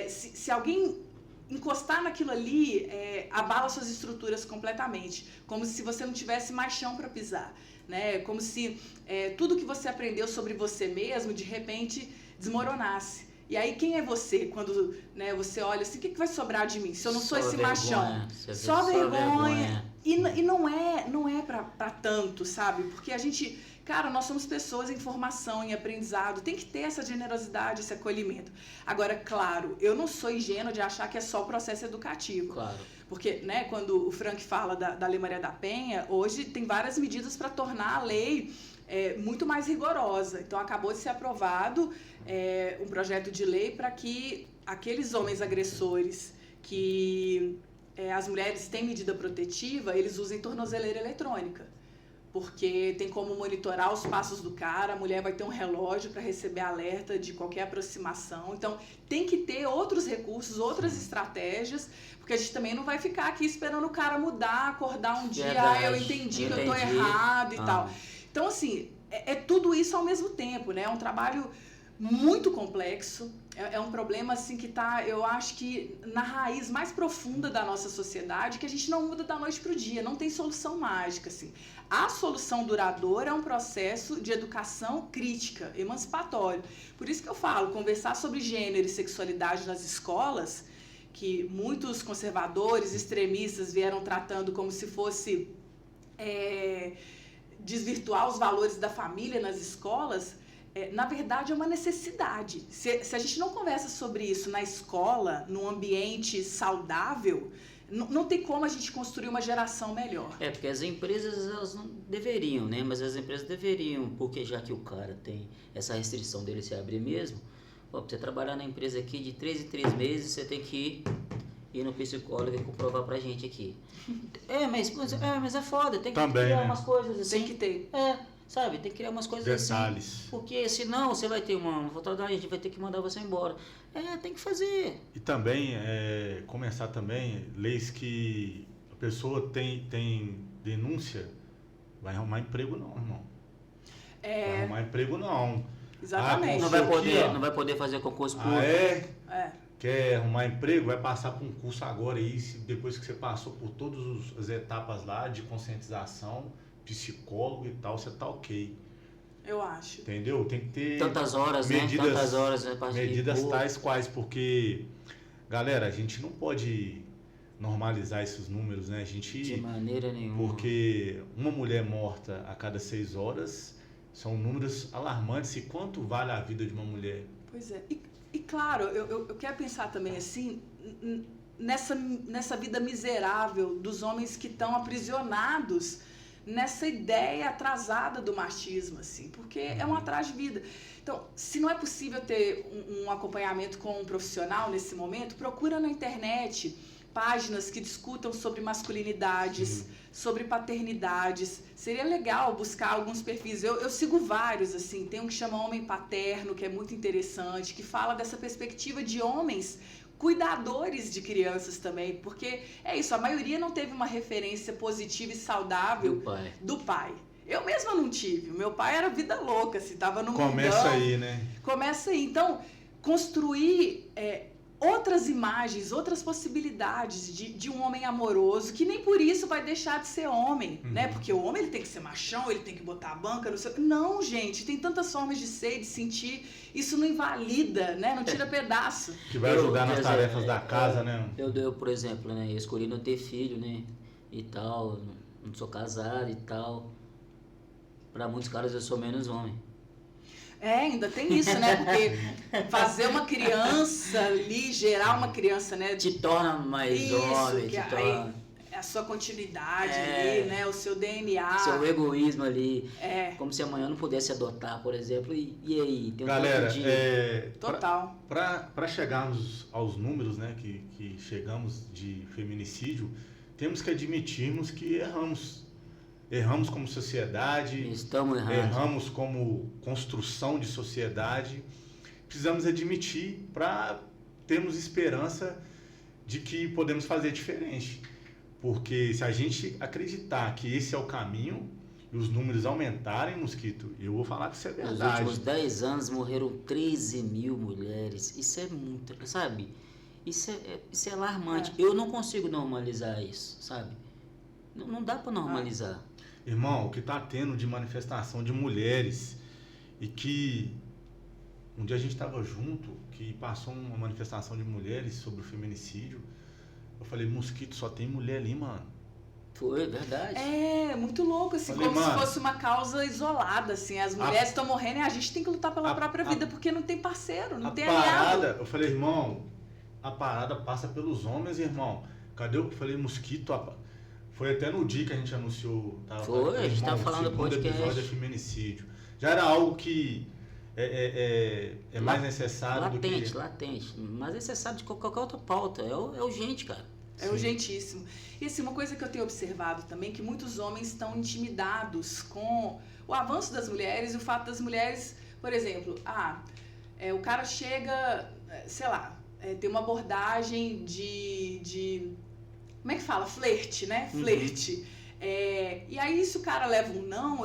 se alguém encostar naquilo ali, abala suas estruturas completamente, como se você não tivesse mais chão para pisar, né? Como se tudo que você aprendeu sobre você mesmo, de repente, desmoronasse. E aí, quem é você quando, né, você olha assim, o que vai sobrar de mim se eu não sou esse machão? Só vergonha. E não é pra tanto, sabe? Porque a gente... Cara, nós somos pessoas em formação, em aprendizado. Tem que ter essa generosidade, esse acolhimento. Agora, claro, eu não sou ingênua de achar que é só o processo educativo. Claro. Porque, né, quando o Frank fala da Lei Maria da Penha, hoje tem várias medidas para tornar a lei muito mais rigorosa. Então, acabou de ser aprovado um projeto de lei para que aqueles homens agressores que as mulheres têm medida protetiva, eles usem tornozeleira eletrônica. Porque tem como monitorar os passos do cara, a mulher vai ter um relógio para receber alerta de qualquer aproximação. Então, tem que ter outros recursos, outras estratégias, porque a gente também não vai ficar aqui esperando o cara mudar, acordar um dia, eu entendi que eu tô errado e tal. Então, assim, tudo isso ao mesmo tempo, né? É um trabalho muito complexo, é um problema, assim, que tá, eu acho que na raiz mais profunda da nossa sociedade, que a gente não muda da noite pro dia, não tem solução mágica, assim. A solução duradoura é um processo de educação crítica, emancipatório. Por isso que eu falo, conversar sobre gênero e sexualidade nas escolas, que muitos conservadores, extremistas vieram tratando como se fosse desvirtuar os valores da família nas escolas, na verdade é uma necessidade. Se a gente não conversa sobre isso na escola, num ambiente saudável, não tem como a gente construir uma geração melhor. Porque as empresas, elas não deveriam, né? Mas as empresas deveriam, porque já que o cara tem essa restrição dele se abrir mesmo, pra você trabalhar na empresa aqui de 3 em 3 meses, você tem que ir no psicólogo e comprovar pra gente aqui. Mas é foda, tem que Também, criar né? umas coisas assim. Tem que ter. Sabe, tem que criar umas coisas Detalhes. assim. Porque senão você vai ter uma fatalidade, a gente vai ter que mandar você embora. Tem que fazer. E também, começar também, leis que a pessoa tem denúncia, vai arrumar emprego não, irmão. Vai arrumar emprego não. Exatamente. Não vai poder fazer concurso público. Quer arrumar emprego? Vai passar por um curso agora aí, depois que você passou por todas as etapas lá de conscientização, psicólogo e tal, você tá ok. Eu acho. Entendeu? Tem que ter tantas horas, medidas, né? Tantas horas, medidas tais quais, porque, galera, a gente não pode normalizar esses números, né? A gente, de maneira nenhuma. Porque uma mulher morta a cada 6 horas são números alarmantes. E quanto vale a vida de uma mulher? Pois é. E claro, eu quero pensar também assim, nessa vida miserável dos homens que estão aprisionados nessa ideia atrasada do machismo, assim, porque é um atraso de vida. Então, se não é possível ter um acompanhamento com um profissional nesse momento, procura na internet páginas que discutam sobre masculinidades, sobre paternidades. Seria legal buscar alguns perfis. Eu sigo vários, assim, tem um que chama Homem Paterno, que é muito interessante, que fala dessa perspectiva de homens cuidadores de crianças também, porque é isso, a maioria não teve uma referência positiva e saudável do pai. Eu mesma não tive, o meu pai era vida louca, assim, tava no mundão. Começa aí, né? Começa aí. Então, construir outras imagens, outras possibilidades de um homem amoroso, que nem por isso vai deixar de ser homem, né? Porque o homem ele tem que ser machão, ele tem que botar a banca, não, gente, tem tantas formas de ser, de sentir, isso não invalida, né? Não tira pedaço. Que vai ajudar nas tarefas da casa, né? Eu, por exemplo, né? Eu escolhi não ter filho, né? E tal, não sou casado e tal. Pra muitos caras eu sou menos homem. Ainda tem isso, né? Porque fazer uma criança ali, gerar uma criança, né? Te torna mais isso, homem, que te torna... é a sua continuidade ali, né? O seu DNA. Seu egoísmo ali. É. Como se amanhã eu não pudesse adotar, por exemplo. E aí? Tem um Galera, tanto de... Total. Para chegarmos aos números, né, que chegamos de feminicídio, temos que admitirmos que erramos. Erramos como sociedade, Estamos errando. erramos como construção de sociedade. Precisamos admitir para termos esperança de que podemos fazer diferente. Porque se a gente acreditar que esse é o caminho e os números aumentarem, Mosquito, eu vou falar que isso é Nos verdade. últimos 10 anos morreram 13 mil mulheres. Isso é muito, sabe? Isso é alarmante. Eu não consigo normalizar isso, sabe? Não dá para normalizar. Irmão, o que está tendo de manifestação de mulheres e que um dia a gente estava junto, que passou uma manifestação de mulheres sobre o feminicídio, eu falei, Mosquito, só tem mulher ali, mano. Foi, verdade. É, muito louco, assim, Falei, como se mano, fosse uma causa isolada, assim, as mulheres estão morrendo e a gente tem que lutar pela própria vida, porque não tem parceiro, não tem aliado. Eu falei, irmão, a parada passa pelos homens, irmão. Cadê eu falei, Mosquito, foi até no dia que a gente anunciou. Foi, a gente tava falando do podcast. Episódio é feminicídio. Já era algo que é mais necessário latente, do que... Latente. Mas necessário de qualquer outra pauta. É urgente, cara. É urgentíssimo. E assim, uma coisa que eu tenho observado também, que muitos homens estão intimidados com o avanço das mulheres e o fato das mulheres, por exemplo, o cara chega, sei lá, tem uma abordagem de como é que fala? Flerte, né? Flerte. E aí, se o cara leva um não,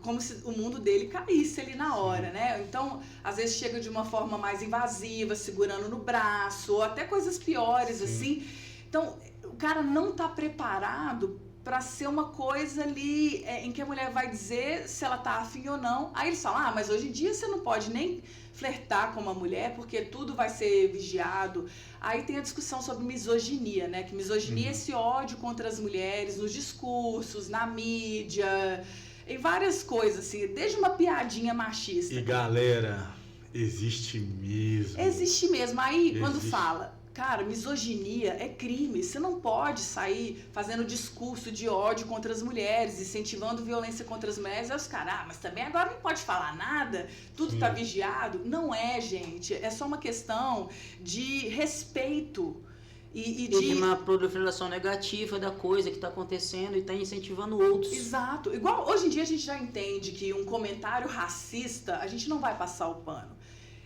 como se o mundo dele caísse ali na hora, né? Então, às vezes chega de uma forma mais invasiva, segurando no braço, ou até coisas piores, assim. Então, o cara não tá preparado para ser uma coisa ali em que a mulher vai dizer se ela tá afim ou não. Aí eles falam, mas hoje em dia você não pode nem flertar com uma mulher porque tudo vai ser vigiado. Aí tem a discussão sobre misoginia, né? Que misoginia é esse ódio contra as mulheres nos discursos, na mídia, em várias coisas, assim, desde uma piadinha machista. E galera, existe mesmo. Existe mesmo. Aí, quando fala... Cara, misoginia é crime. Você não pode sair fazendo discurso de ódio contra as mulheres, incentivando violência contra as mulheres. Aí os caras, mas também agora não pode falar nada, tudo tá vigiado. Não é, gente. É só uma questão de respeito e de uma proliferação negativa da coisa que está acontecendo e está incentivando outros. Exato. Igual hoje em dia a gente já entende que um comentário racista, a gente não vai passar o pano.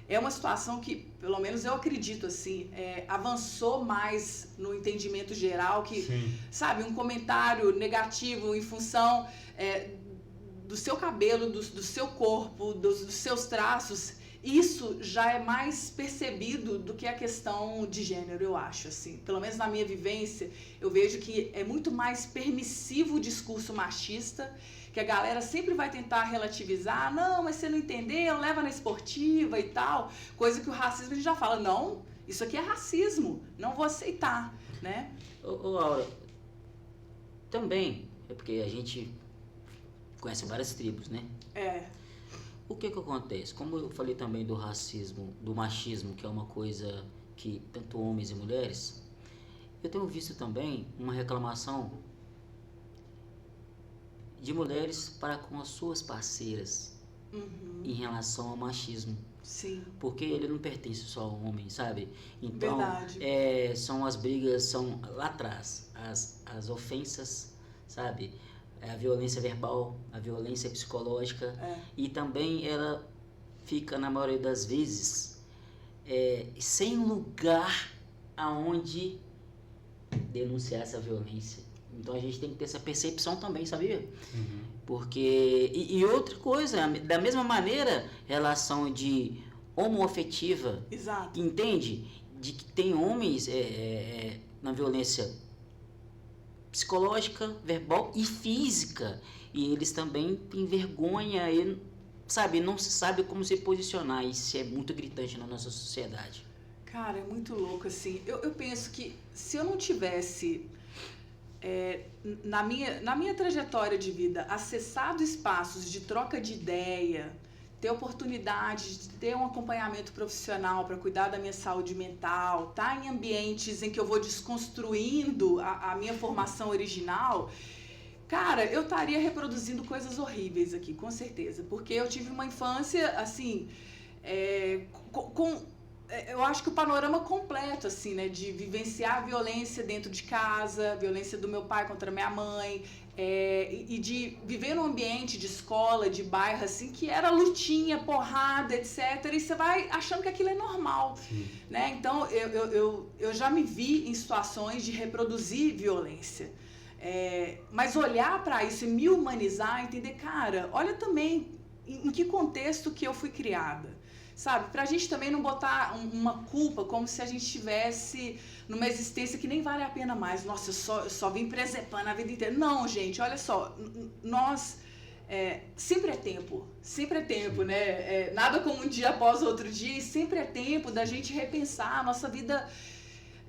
É uma situação que, pelo menos eu acredito, assim, avançou mais no entendimento geral, que, sabe, um comentário negativo em função do seu cabelo, do seu corpo, dos seus traços, isso já é mais percebido do que a questão de gênero, eu acho, assim. Pelo menos na minha vivência, eu vejo que é muito mais permissivo o discurso machista, que a galera sempre vai tentar relativizar, não, mas você não entendeu, leva na esportiva e tal, coisa que o racismo a gente já fala, não, isso aqui é racismo, não vou aceitar, né? Ô Aura, também, é porque a gente conhece várias tribos, né? O que acontece? Como eu falei também do racismo, do machismo, que é uma coisa que tanto homens e mulheres, eu tenho visto também uma reclamação de mulheres para com as suas parceiras em relação ao machismo. Sim. Porque ele não pertence só ao homem, sabe? Então, verdade. São as brigas, são lá atrás, as ofensas, sabe? A violência verbal, a violência psicológica. E também ela fica, na maioria das vezes, sem lugar aonde denunciar essa violência. Então a gente tem que ter essa percepção também, sabia? Porque... E outra coisa, da mesma maneira, relação de homoafetiva, exato, entende? de que tem homens na violência psicológica, verbal e física, e eles também têm vergonha e, sabe, não se sabe como se posicionar. Isso é muito gritante na nossa sociedade. Cara, é muito louco, assim. Eu penso que se eu não tivesse, na minha trajetória de vida, acessado espaços de troca de ideia, ter oportunidade de ter um acompanhamento profissional para cuidar da minha saúde mental, tá em ambientes em que eu vou desconstruindo a minha formação original, cara, eu estaria reproduzindo coisas horríveis aqui, com certeza. Porque eu tive uma infância, assim, eu acho que o panorama completo, assim, né, de vivenciar a violência dentro de casa, violência do meu pai contra minha mãe, e de viver num ambiente de escola, de bairro, assim, que era lutinha, porrada, etc. E você vai achando que aquilo é normal, né? Então, eu já me vi em situações de reproduzir violência. Mas olhar para isso e me humanizar, entender, cara, olha também em que contexto que eu fui criada. Sabe, pra gente também não botar uma culpa como se a gente estivesse numa existência que nem vale a pena mais. Nossa, eu só vim presepando a vida inteira. Não, gente, olha só, nós, sempre é tempo, né? Nada como um dia após outro dia, e sempre é tempo da gente repensar. A nossa vida,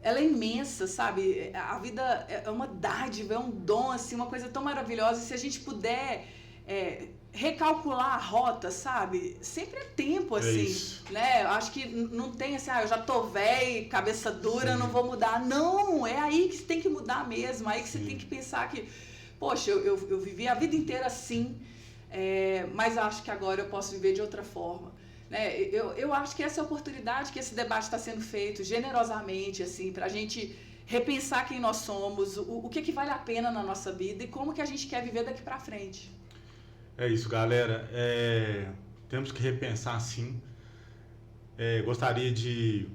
ela é imensa, sabe? A vida é uma dádiva, é um dom, assim, uma coisa tão maravilhosa. E se a gente puder recalcular a rota, sabe? Sempre é tempo, assim, né? Eu acho que não tem assim, eu já tô velho, cabeça dura, não vou mudar. Não, é aí que você tem que mudar mesmo, aí que você tem que pensar que, poxa, eu vivi a vida inteira assim, mas acho que agora eu posso viver de outra forma, né? Eu acho que essa é a oportunidade que esse debate está sendo feito generosamente, assim, pra gente repensar quem nós somos, o que vale a pena na nossa vida e como que a gente quer viver daqui pra frente. É isso, galera. Temos que repensar, sim. Gostaria de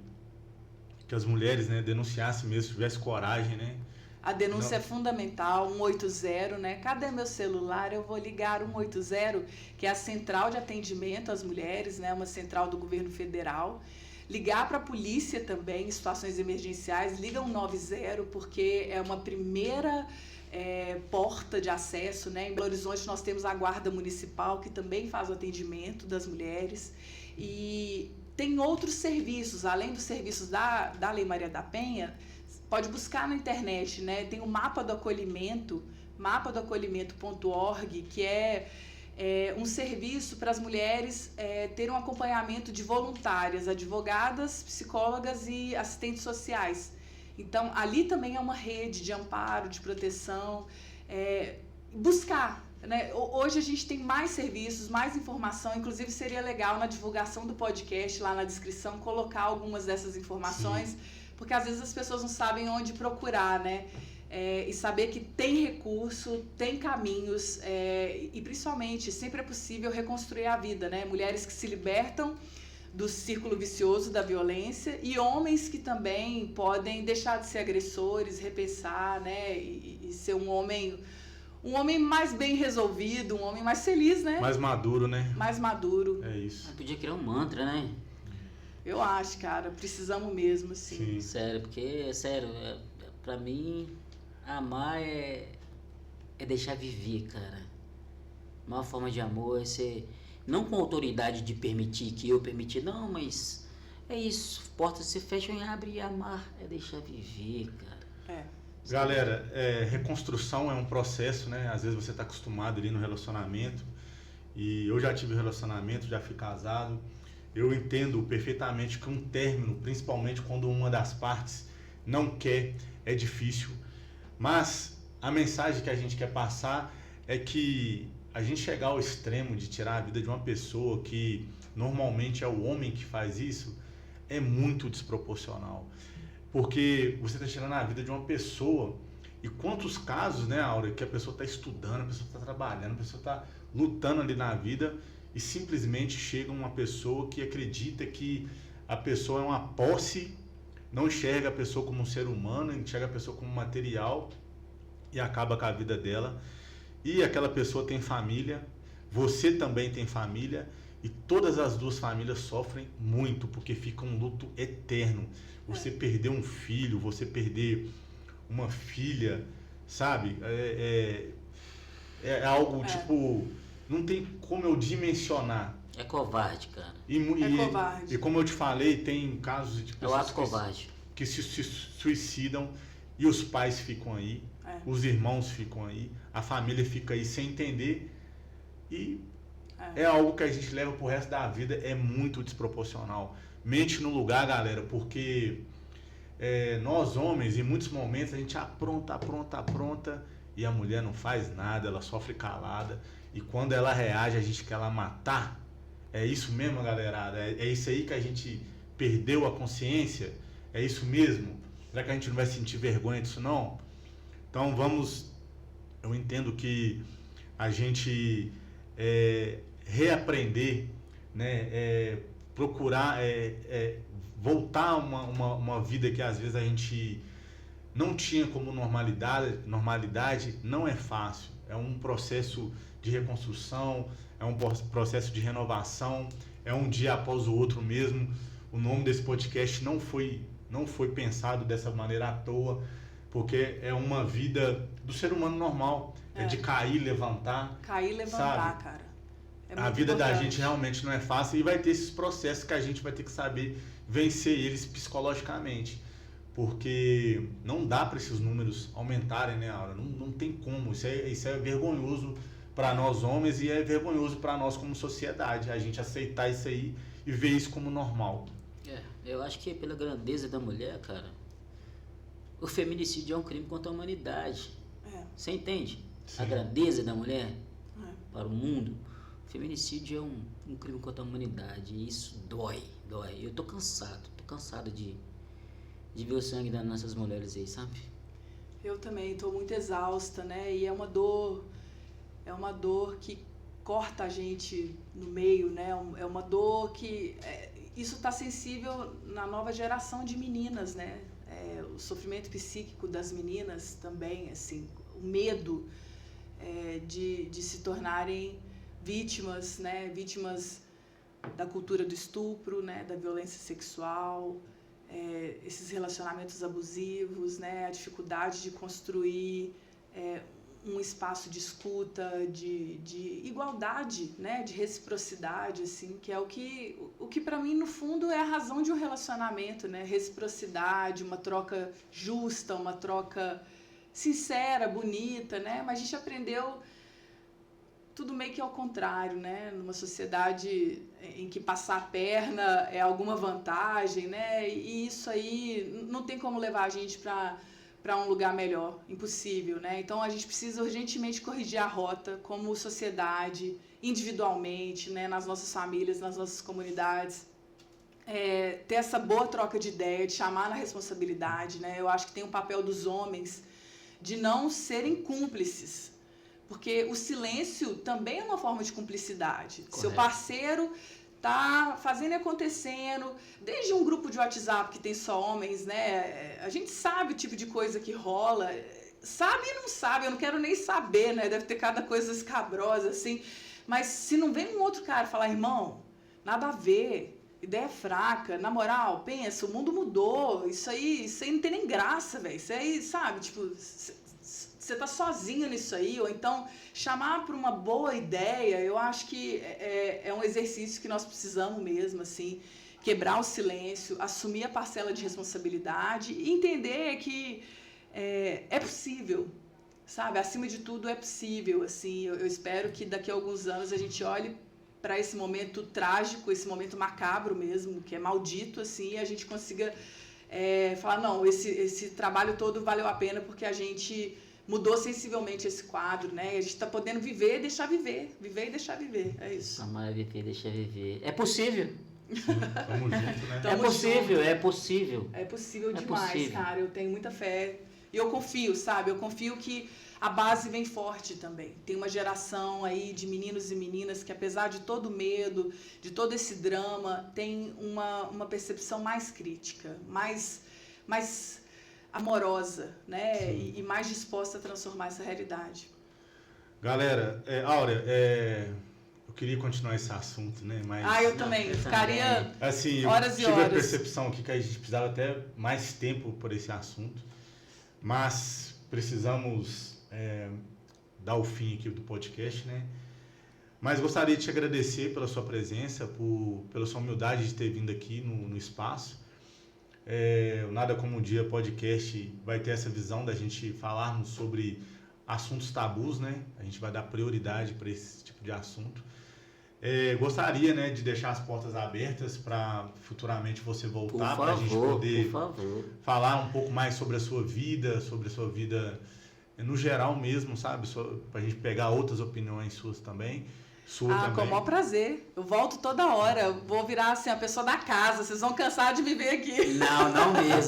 que as mulheres, né, denunciassem mesmo, tivessem coragem, né? A denúncia é fundamental, 180, né? Cadê meu celular? Eu vou ligar 180, que é a central de atendimento às mulheres, né? Uma central do governo federal. Ligar para a polícia também, em situações emergenciais, liga 190, porque é uma primeira porta de acesso, né? Em Belo Horizonte nós temos a Guarda Municipal, que também faz o atendimento das mulheres, e tem outros serviços, além dos serviços da Lei Maria da Penha. Pode buscar na internet, né? Tem o mapa do acolhimento, mapadoacolhimento.org, que é um serviço para as mulheres terem um acompanhamento de voluntárias, advogadas, psicólogas e assistentes sociais. Então, ali também é uma rede de amparo, de proteção, buscar, né? Hoje a gente tem mais serviços, mais informação, inclusive seria legal na divulgação do podcast, lá na descrição, colocar algumas dessas informações, porque às vezes as pessoas não sabem onde procurar, né? E saber que tem recurso, tem caminhos, e principalmente sempre é possível reconstruir a vida, né? Mulheres que se libertam do círculo vicioso da violência e homens que também podem deixar de ser agressores, repensar, né? E ser um homem mais bem resolvido, um homem mais feliz, né? Mais maduro, né? Mais maduro. É isso. Eu podia criar um mantra, né? Eu acho, cara, precisamos mesmo, assim. Sim. Sério, porque, pra mim, amar é deixar viver, cara. A maior forma de amor é ser... Não com autoridade de permitir que eu permiti, não, mas é isso. Portas se fecham e abrem, e amar é deixar viver, cara. Galera, reconstrução é um processo, né? Às vezes você está acostumado ali no relacionamento, e eu já tive relacionamento, já fui casado. Eu entendo perfeitamente que um término, principalmente quando uma das partes não quer, é difícil. Mas a mensagem que a gente quer passar é que a gente chegar ao extremo de tirar a vida de uma pessoa, que normalmente é o homem que faz isso, é muito desproporcional. Porque você está tirando a vida de uma pessoa, e quantos casos, né, Áurea, que a pessoa está estudando, a pessoa está trabalhando, a pessoa está lutando ali na vida, e simplesmente chega uma pessoa que acredita que a pessoa é uma posse, não enxerga a pessoa como um ser humano, enxerga a pessoa como material, e acaba com a vida dela. E aquela pessoa tem família, você também tem família, E todas as duas famílias sofrem muito, porque fica um luto eterno. Você perder um filho, você perder uma filha, sabe? É algo, tipo, não tem como eu dimensionar. É covarde, cara. Covarde. E como eu te falei, tem casos de É o ato pessoas covarde. que se suicidam e os pais ficam aí, os irmãos ficam aí, a família fica aí sem entender e é algo que a gente leva pro resto da vida, é muito desproporcional. Mente no lugar, galera, porque nós homens, em muitos momentos, a gente apronta e a mulher não faz nada, ela sofre calada e quando ela reage, a gente quer ela matar. É isso mesmo, galerada? É isso aí que a gente perdeu a consciência? É isso mesmo? Será que a gente não vai sentir vergonha disso, não? Então eu entendo que a gente reaprender, né, procurar voltar a uma vida que às vezes a gente não tinha como normalidade, não é fácil. É um processo de reconstrução, é um processo de renovação, é um dia após o outro mesmo. O nome desse podcast não foi pensado dessa maneira à toa, porque é uma vida do ser humano normal, é de cair, levantar. Cair e levantar, sabe? Cara. A vida da gente realmente não é fácil e vai ter esses processos que a gente vai ter que saber vencer eles psicologicamente. Porque não dá para esses números aumentarem, né, Aura? Não tem como. Isso é vergonhoso para nós homens e é vergonhoso para nós como sociedade. A gente aceitar isso aí e ver isso como normal. Eu acho que pela grandeza da mulher, cara, o feminicídio é um crime contra a humanidade. Você entende? Sim. A grandeza da mulher para o mundo. O feminicídio é um crime contra a humanidade. E isso dói. Eu tô cansado de ver o sangue das nossas mulheres aí, sabe? Eu também tô muito exausta, né? E é uma dor que corta a gente no meio, né? É uma dor que... isso está sensível na nova geração de meninas, né? O sofrimento psíquico das meninas também, assim, o medo de se tornarem vítimas, né? Vítimas da cultura do estupro, né? Da violência sexual, esses relacionamentos abusivos, né? A dificuldade de construir um espaço de escuta, de igualdade, né, de reciprocidade, assim, que é o que para mim, no fundo, é a razão de um relacionamento, né, reciprocidade, uma troca justa, uma troca sincera, bonita, né, mas a gente aprendeu tudo meio que ao contrário, né, numa sociedade em que passar a perna é alguma vantagem, né, e isso aí não tem como levar a gente para um lugar melhor, impossível, né? Então a gente precisa urgentemente corrigir a rota como sociedade, individualmente, né? Nas nossas famílias, nas nossas comunidades, ter essa boa troca de ideia, de chamar na responsabilidade, né? Eu acho que tem um papel dos homens de não serem cúmplices, porque o silêncio também é uma forma de cumplicidade. Correto. Seu parceiro tá fazendo e acontecendo, desde um grupo de WhatsApp que tem só homens, né? A gente sabe o tipo de coisa que rola, sabe e não sabe, eu não quero nem saber, né? Deve ter cada coisa escabrosa, assim. Mas se não vem um outro cara falar, irmão, nada a ver, ideia fraca, na moral, pensa, o mundo mudou, isso aí não tem nem graça, velho. Isso aí, sabe, tipo, você tá sozinho nisso aí, ou então chamar para uma boa ideia, eu acho que é um exercício que nós precisamos mesmo, assim, quebrar o silêncio, assumir a parcela de responsabilidade e entender que é possível, sabe? Acima de tudo é possível, assim, eu espero que daqui a alguns anos a gente olhe para esse momento trágico, esse momento macabro mesmo, que é maldito, assim, e a gente consiga falar, não, esse trabalho todo valeu a pena porque a gente mudou sensivelmente esse quadro, né? A gente está podendo viver e deixar viver. Viver e deixar viver. É isso. Amar, viver e deixar viver. É possível. Tamo junto, né? É possível. É possível demais, cara. Eu tenho muita fé. E eu confio, sabe? Eu confio que a base vem forte também. Tem uma geração aí de meninos e meninas que, apesar de todo o medo, de todo esse drama, tem uma percepção mais crítica, mais amorosa, né? E mais disposta a transformar essa realidade. Galera, Áurea, eu queria continuar esse assunto, né? Mas, Eu também. eu Ficaria assim, horas e eu tive a horas. percepção aqui que a gente precisava até mais tempo por esse assunto, mas precisamos dar o fim aqui do podcast, né? Mas gostaria de te agradecer pela sua presença, pela sua humildade de ter vindo aqui no espaço. O Nada Como Um Dia podcast vai ter essa visão da gente falarmos sobre assuntos tabus, né? A gente vai dar prioridade para esse tipo de assunto. Gostaria, né, de deixar as portas abertas para futuramente você voltar, para a gente poder falar um pouco mais sobre a sua vida no geral mesmo, sabe? Para a gente pegar outras opiniões suas também. Também. Com o maior prazer. Eu volto toda hora. Eu vou virar assim a pessoa da casa. Vocês vão cansar de me ver aqui.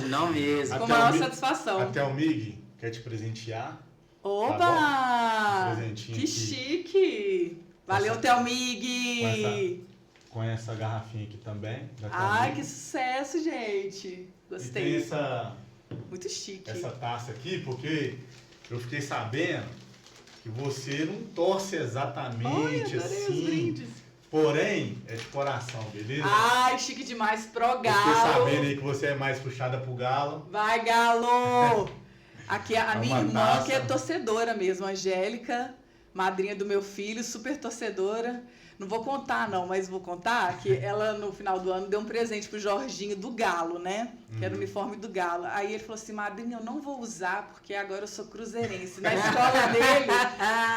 Não mesmo. Com a maior satisfação. Até o Mig quer te presentear. Oba! Tá, presentinho que aqui. Chique! Valeu, Thelmig! Com essa garrafinha aqui também. Ai, que sucesso, gente! E Gostei. tem Muito chique. essa taça aqui, porque eu fiquei sabendo que você não torce exatamente Adorei os assim. brindes. Porém, é de coração, beleza? Ai, chique demais pro Eu fiquei Galo. sabendo aí que você é mais puxada pro Galo. Vai, Galo! Aqui a minha uma irmã, taça. que é torcedora mesmo, Angélica, madrinha do meu filho, super torcedora. Não vou contar não, mas vou contar que ela no final do ano deu um presente pro Jorginho do Galo, né? Que era o uniforme do Galo. Aí ele falou assim, madrinha, eu não vou usar porque agora eu sou cruzeirense. Na escola dele,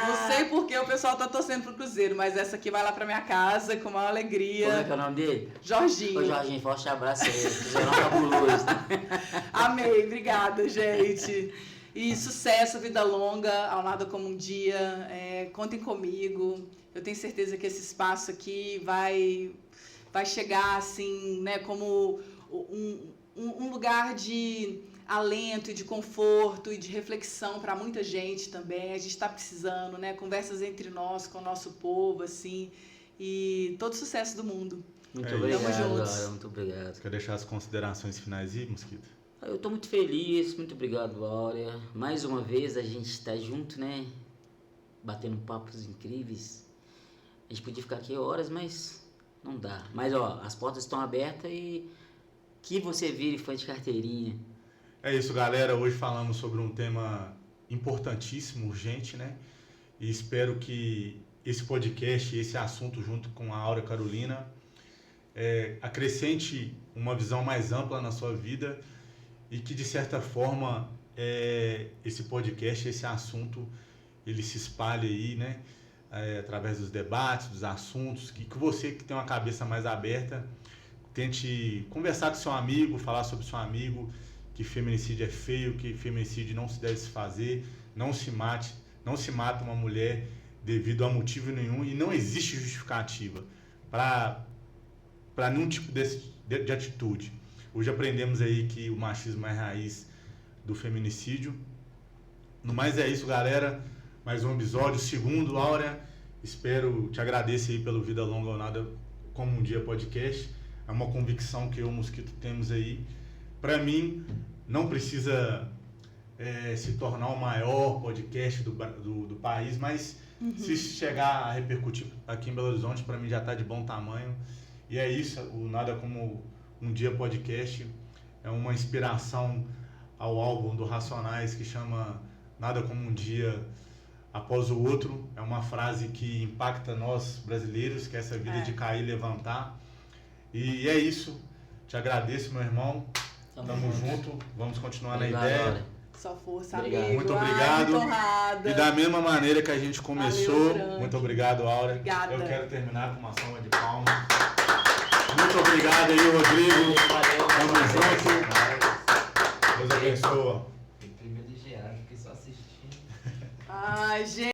não sei porque o pessoal tá torcendo pro Cruzeiro, mas essa aqui vai lá pra minha casa com maior Como é alegria. que é o nome dele? Jorginho. Ô, Jorginho, forte abraço aí. Cruzeirão cabuloso. Amei, obrigada, gente. E sucesso, vida longa, ao Nada Como Um Dia. Contem comigo. Eu tenho certeza que esse espaço aqui vai chegar assim, né, como um lugar de alento e de conforto e de reflexão para muita gente também. A gente está precisando, né, conversas entre nós, com o nosso povo, assim. E todo sucesso do mundo. Muito Tamo obrigado, juntos. Laura. Muito obrigado. Quer deixar as considerações finais aí, Mosquito? Eu tô muito feliz, muito obrigado, Áurea. Mais uma vez a gente está junto, né? Batendo papos incríveis. A gente podia ficar aqui horas, mas não dá. Mas, as portas estão abertas e que você vire fã de carteirinha. É isso, galera. Hoje falamos sobre um tema importantíssimo, urgente, né? E espero que esse podcast, esse assunto, junto com a Áurea Carolina, acrescente uma visão mais ampla na sua vida e que, de certa forma, esse podcast, esse assunto, ele se espalhe aí, né? Através dos debates, dos assuntos, que você que tem uma cabeça mais aberta, tente conversar com seu amigo, falar sobre seu amigo, que feminicídio é feio, que feminicídio não se deve se fazer, não se mata uma mulher devido a motivo nenhum e não existe justificativa para nenhum tipo de atitude. Hoje aprendemos aí que o machismo é a raiz do feminicídio. No mais é isso, galera. Mais um episódio, segundo, Áurea. Espero, te agradeço aí pelo Vida Longa ou Nada Como Um Dia podcast. É uma convicção que eu e o Mosquito temos aí. Para mim, não precisa se tornar o maior podcast do país, mas se chegar a repercutir aqui em Belo Horizonte, para mim já está de bom tamanho. E é isso, o Nada Como Um Dia podcast é uma inspiração ao álbum do Racionais que chama Nada Como Um Dia Após o Outro. É uma frase que impacta nós brasileiros, que é essa vida de cair e levantar. E é isso. Te agradeço, meu irmão. Tamo junto. Vamos continuar Obrigado, na ideia. Áurea. Só força, Obrigado. amigo. Muito Ai, obrigado. muito honrada. E da mesma maneira que a gente começou, Valeu, Frank. muito obrigado, Áurea. Obrigada. Eu quero terminar com uma salva de palmas. Muito obrigado aí, Rodrigo.